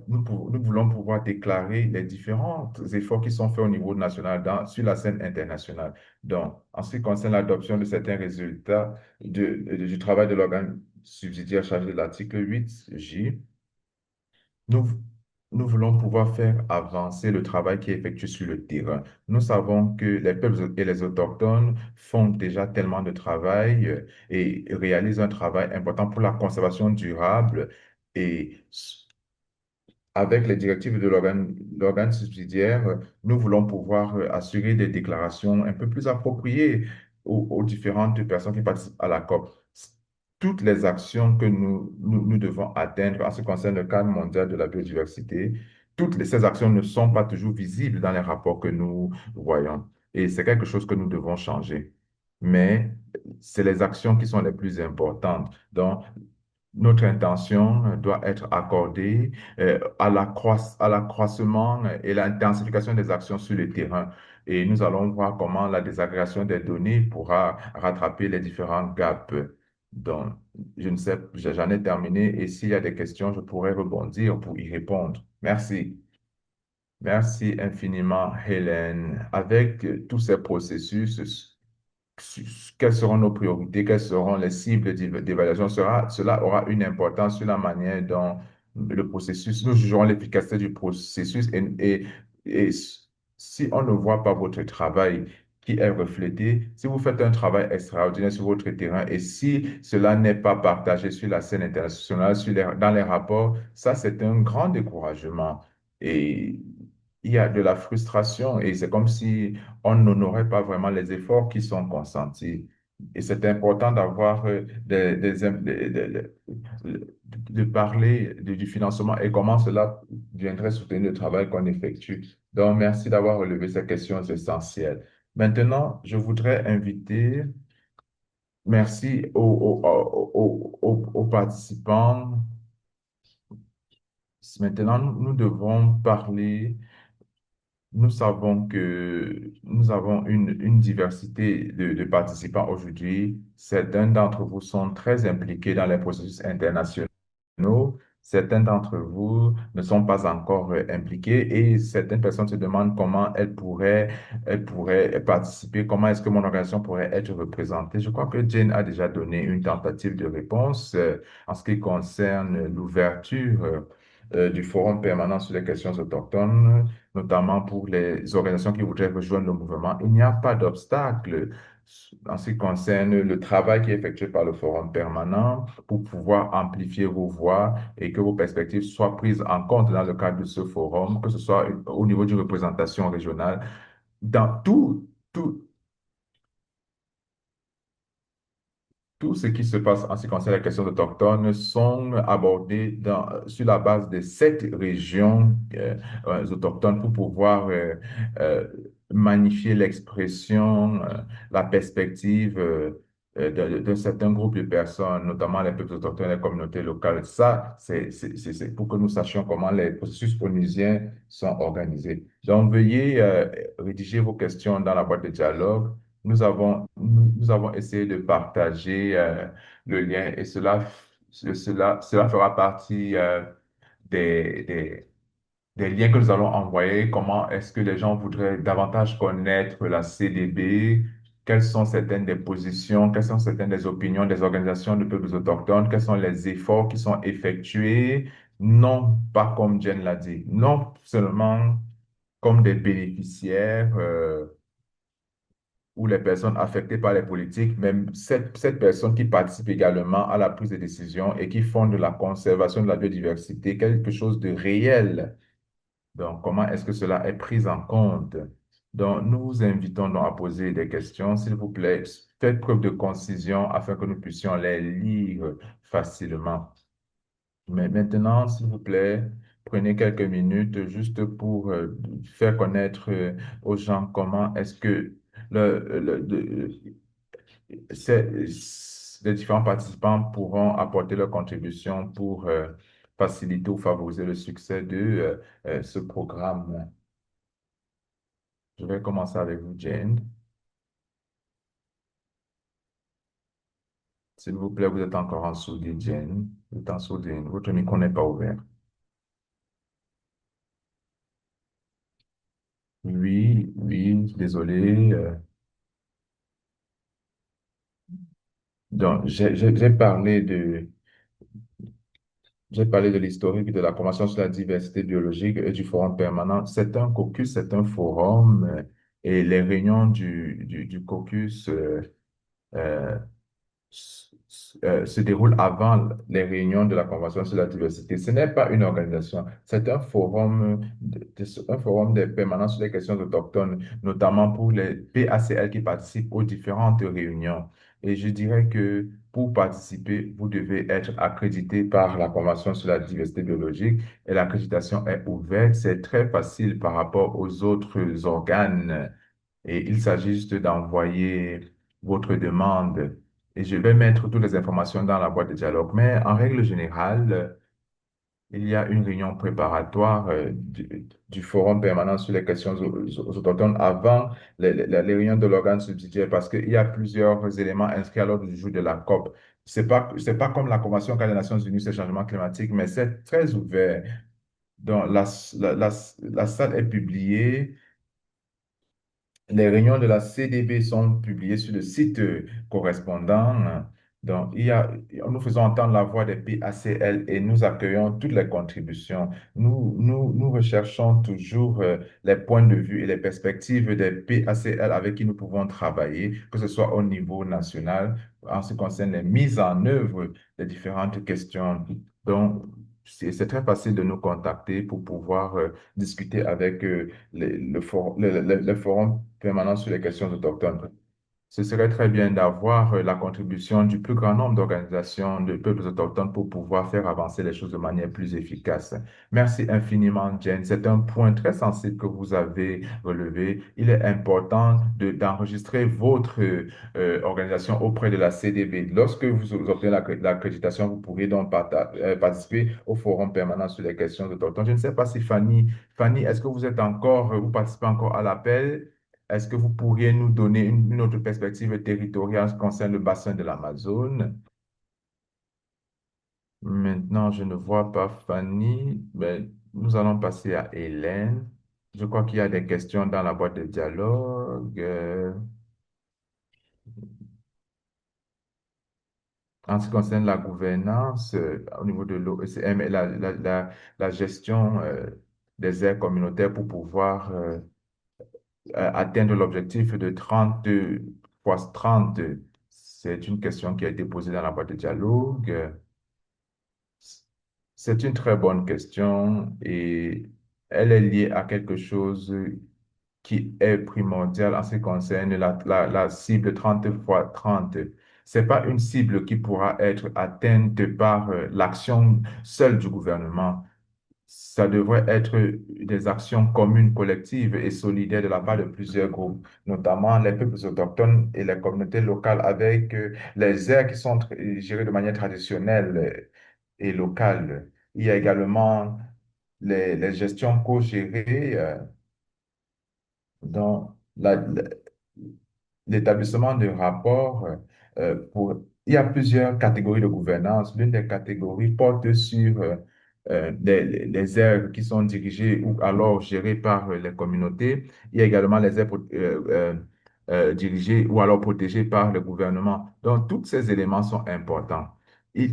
nous voulons pouvoir déclarer les différents efforts qui sont faits au niveau national sur la scène internationale. Donc, en ce qui concerne l'adoption de certains résultats du travail subsidiaire chargé de l'article 8J, nous, nous voulons pouvoir faire avancer le travail qui est effectué sur le terrain. Nous savons que les peuples et les autochtones font déjà tellement de travail et réalisent un travail important pour la conservation durable et avec les directives de l'organe subsidiaire, nous voulons pouvoir assurer des déclarations un peu plus appropriées aux différentes personnes qui participent à la COP. Toutes les actions que nous devons atteindre en ce qui concerne le cadre mondial de la biodiversité, ces actions ne sont pas toujours visibles dans les rapports que nous voyons. Et c'est quelque chose que nous devons changer. Mais c'est les actions qui sont les plus importantes. Donc, notre intention doit être accordée à l'accroissement et l'intensification des actions sur le terrain. Et nous allons voir comment la désagrégation des données pourra rattraper les différents gaps. Donc, je ne sais, j'en ai terminé et s'il y a des questions, je pourrais rebondir pour y répondre. Merci. Merci infiniment, Hélène. Avec tous ces processus, quelles seront nos priorités, quelles seront les cibles d'évaluation. Cela aura une importance sur la manière dont le processus, nous jugerons l'efficacité du processus et si on ne voit pas votre travail qui est reflété, si vous faites un travail extraordinaire sur votre terrain et si cela n'est pas partagé sur la scène internationale, dans les rapports, ça c'est un grand découragement. Et il y a de la frustration et c'est comme si on n'honorait pas vraiment les efforts qui sont consentis. Et c'est important d'avoir de parler du financement et comment cela viendrait soutenir le travail qu'on effectue. Donc, merci d'avoir relevé ces questions essentielles. Maintenant, je voudrais inviter, merci aux participants. Maintenant, nous devons parler. Nous savons que nous avons une diversité de participants aujourd'hui. Certains d'entre vous sont très impliqués dans les processus internationaux. Certains d'entre vous ne sont pas encore impliqués et certaines personnes se demandent comment elles pourraient participer, comment est-ce que mon organisation pourrait être représentée. Je crois que Jane a déjà donné une tentative de réponse en ce qui concerne l'ouverture du Forum permanent sur les questions autochtones, notamment pour les organisations qui voudraient rejoindre le mouvement. Il n'y a pas d'obstacle en ce qui concerne le travail qui est effectué par le Forum permanent pour pouvoir amplifier vos voix et que vos perspectives soient prises en compte dans le cadre de ce forum, que ce soit au niveau d'une représentation régionale. Dans tout ce qui se passe en ce qui concerne les questions autochtones sont abordés sur la base de 7 régions autochtones pour pouvoir euh, magnifier l'expression, la perspective d'un certain groupe de personnes, notamment les peuples autochtones et les communautés locales. Ça, c'est pour que nous sachions comment les processus onusiens sont organisés. Donc, veuillez rédiger vos questions dans la boîte de dialogue. Nous avons essayé de partager le lien et cela fera partie des, des, des liens que nous allons envoyer. Comment est-ce que les gens voudraient davantage connaître la CDB? Quelles sont certaines des positions? Quelles sont certaines des opinions des organisations de peuples autochtones? Quels sont les efforts qui sont effectués? Non pas comme Jen l'a dit, non seulement comme des bénéficiaires. Ou les personnes affectées par les politiques, même cette personne qui participe également à la prise de décision et qui font de la conservation de la biodiversité quelque chose de réel. Donc, comment est-ce que cela est pris en compte? Donc, nous vous invitons donc à poser des questions. S'il vous plaît, faites preuve de concision afin que nous puissions les lire facilement. Mais maintenant, s'il vous plaît, prenez quelques minutes juste pour faire connaître aux gens comment est-ce que les différents participants pourront apporter leur contribution pour faciliter ou favoriser le succès de ce programme. Je vais commencer avec vous, Jane. S'il vous plaît, vous êtes encore en sourdine, Jane. Vous êtes en sourdine. Votre micro n'est pas ouvert. Oui, désolé. Donc, j'ai parlé de l'historique de la Convention sur la diversité biologique et du forum permanent. C'est un caucus, c'est un forum, et les réunions du caucus euh, se déroule avant les réunions de la Convention sur la diversité. Ce n'est pas une organisation, c'est un forum, un forum de permanence sur les questions autochtones, notamment pour les PACL qui participent aux différentes réunions. Et je dirais que pour participer, vous devez être accrédité par la Convention sur la diversité biologique et l'accréditation est ouverte. C'est très facile par rapport aux autres organes et il s'agit juste d'envoyer votre demande et je vais mettre toutes les informations dans la boîte de dialogue. Mais en règle générale, il y a une réunion préparatoire du Forum permanent sur les questions autochtones avant les réunions de l'organe subsidiaire parce qu'il y a plusieurs éléments inscrits à l'ordre du jour de la COP. C'est pas comme la Convention cadre des Nations Unies sur le changement climatique, mais c'est très ouvert. Donc, la salle est publiée. Les réunions de la CDB sont publiées sur le site correspondant. Donc, nous faisons entendre la voix des PACL et nous accueillons toutes les contributions. Nous recherchons toujours les points de vue et les perspectives des PACL avec qui nous pouvons travailler, que ce soit au niveau national, en ce qui concerne les mises en œuvre des différentes questions. Donc, c'est très facile de nous contacter pour pouvoir discuter avec le forum permanent sur les questions autochtones. Ce serait très bien d'avoir la contribution du plus grand nombre d'organisations de peuples autochtones pour pouvoir faire avancer les choses de manière plus efficace. Merci infiniment, Jen. C'est un point très sensible que vous avez relevé. Il est important d'enregistrer votre organisation auprès de la CDB. Lorsque vous obtenez l'accréditation, vous pourrez donc participer au forum permanent sur les questions autochtones. Je ne sais pas si Fanny, est-ce que vous êtes encore, vous participez encore à l'appel? Est-ce que vous pourriez nous donner une autre perspective territoriale en ce qui concerne le bassin de l'Amazone? Maintenant, je ne vois pas Fanny, mais nous allons passer à Hélène. Je crois qu'il y a des questions dans la boîte de dialogue. En ce qui concerne la gouvernance au niveau de l'OECM et la gestion des aires communautaires pour pouvoir atteindre l'objectif de 30 fois 30, c'est une question qui a été posée dans la boîte de dialogue. C'est une très bonne question et elle est liée à quelque chose qui est primordial en ce qui concerne la cible 30 fois 30. C'est pas une cible qui pourra être atteinte par l'action seule du gouvernement. Ça devrait être des actions communes, collectives et solidaires de la part de plusieurs groupes, notamment les peuples autochtones et les communautés locales avec les aires qui sont gérées de manière traditionnelle et locale. Il y a également les gestions co-gérées dont l'établissement de rapports Il y a plusieurs catégories de gouvernance. L'une des catégories porte sur les aires qui sont dirigées ou alors gérées par les communautés. Il y a également les aires dirigées ou alors protégées par le gouvernement. Donc, tous ces éléments sont importants. Et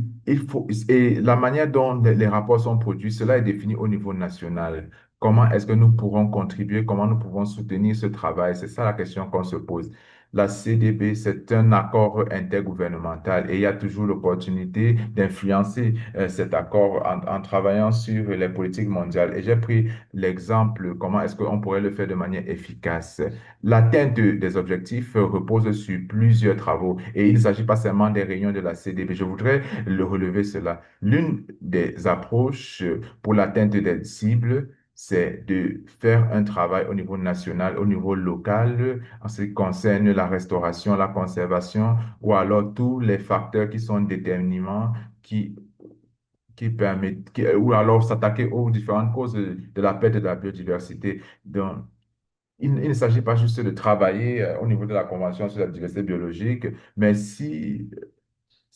la manière dont les rapports sont produits, cela est défini au niveau national. Comment est-ce que nous pourrons contribuer? Comment nous pouvons soutenir ce travail? C'est ça la question qu'on se pose. La CDB, c'est un accord intergouvernemental et il y a toujours l'opportunité d'influencer cet accord en travaillant sur les politiques mondiales. Et j'ai pris l'exemple, comment est-ce qu'on pourrait le faire de manière efficace. L'atteinte des objectifs repose sur plusieurs travaux et il ne s'agit pas seulement des réunions de la CDB. Je voudrais le relever cela. L'une des approches pour l'atteinte des cibles, c'est de faire un travail au niveau national, au niveau local, en ce qui concerne la restauration, la conservation, ou alors tous les facteurs qui sont déterminants, qui, qui permettent, ou alors s'attaquer aux différentes causes de la perte de la biodiversité. Donc, il ne s'agit pas juste de travailler au niveau de la Convention sur la diversité biologique, mais si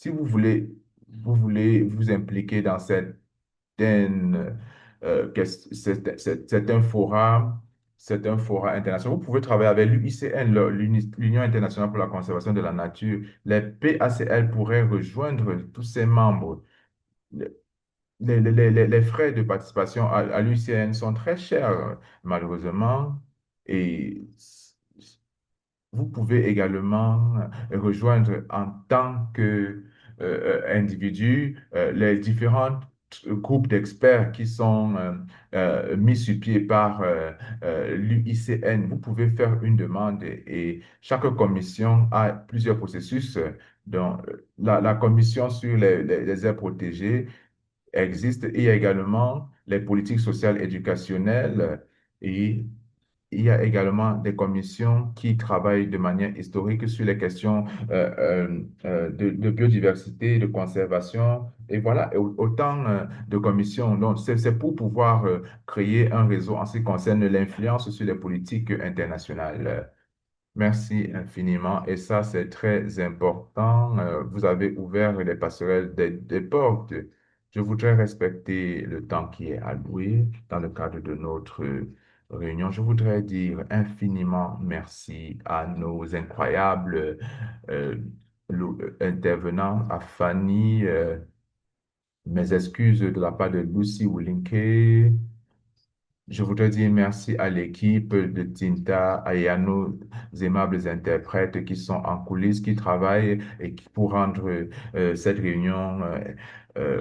vous voulez vous impliquer dans c'est un forum, c'est un forum international. Vous pouvez travailler avec l'UICN, l'Union internationale pour la conservation de la nature. Les PACL pourraient rejoindre tous ses membres. Les frais de participation à l'UICN sont très chers, malheureusement, et vous pouvez également rejoindre en tant que individu les différents groupes d'experts qui sont mis sur pied par l'UICN. Vous pouvez faire une demande et chaque commission a plusieurs processus. Donc, la commission sur les aires protégées existe. Il y a également les politiques sociales éducationnelles et il y a également des commissions qui travaillent de manière historique sur les questions de biodiversité, de conservation. Et voilà, autant de commissions. Donc, c'est pour pouvoir créer un réseau en ce qui concerne l'influence sur les politiques internationales. Merci infiniment. Et ça, c'est très important. Vous avez ouvert les passerelles des portes. Je voudrais respecter le temps qui est alloué dans le cadre de notre réunion. Je voudrais dire infiniment merci à nos incroyables euh, intervenants, à Fanny, mes excuses de la part de Lucy Willinke. Je voudrais dire merci à l'équipe de Tinta et à nos aimables interprètes qui sont en coulisses, qui travaillent pour rendre cette réunion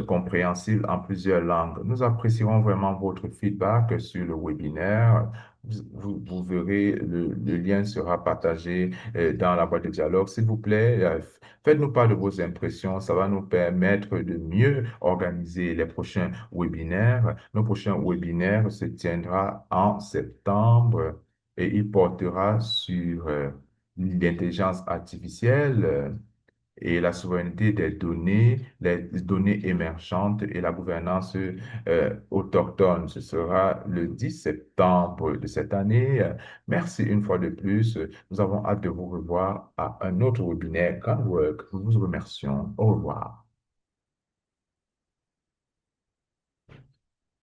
compréhensible en plusieurs langues. Nous apprécierons vraiment votre feedback sur le webinaire. Vous verrez, le lien sera partagé dans la boîte de dialogue. S'il vous plaît, faites-nous part de vos impressions. Ça va nous permettre de mieux organiser les prochains webinaires. Nos prochains webinaires se tiendra en septembre et il portera sur l'intelligence artificielle et la souveraineté des données, les données émergentes et la gouvernance autochtone. Ce sera le 10 septembre de cette année. Merci une fois de plus. Nous avons hâte de vous revoir à un autre webinaire. Good work. Nous vous remercions. Au revoir.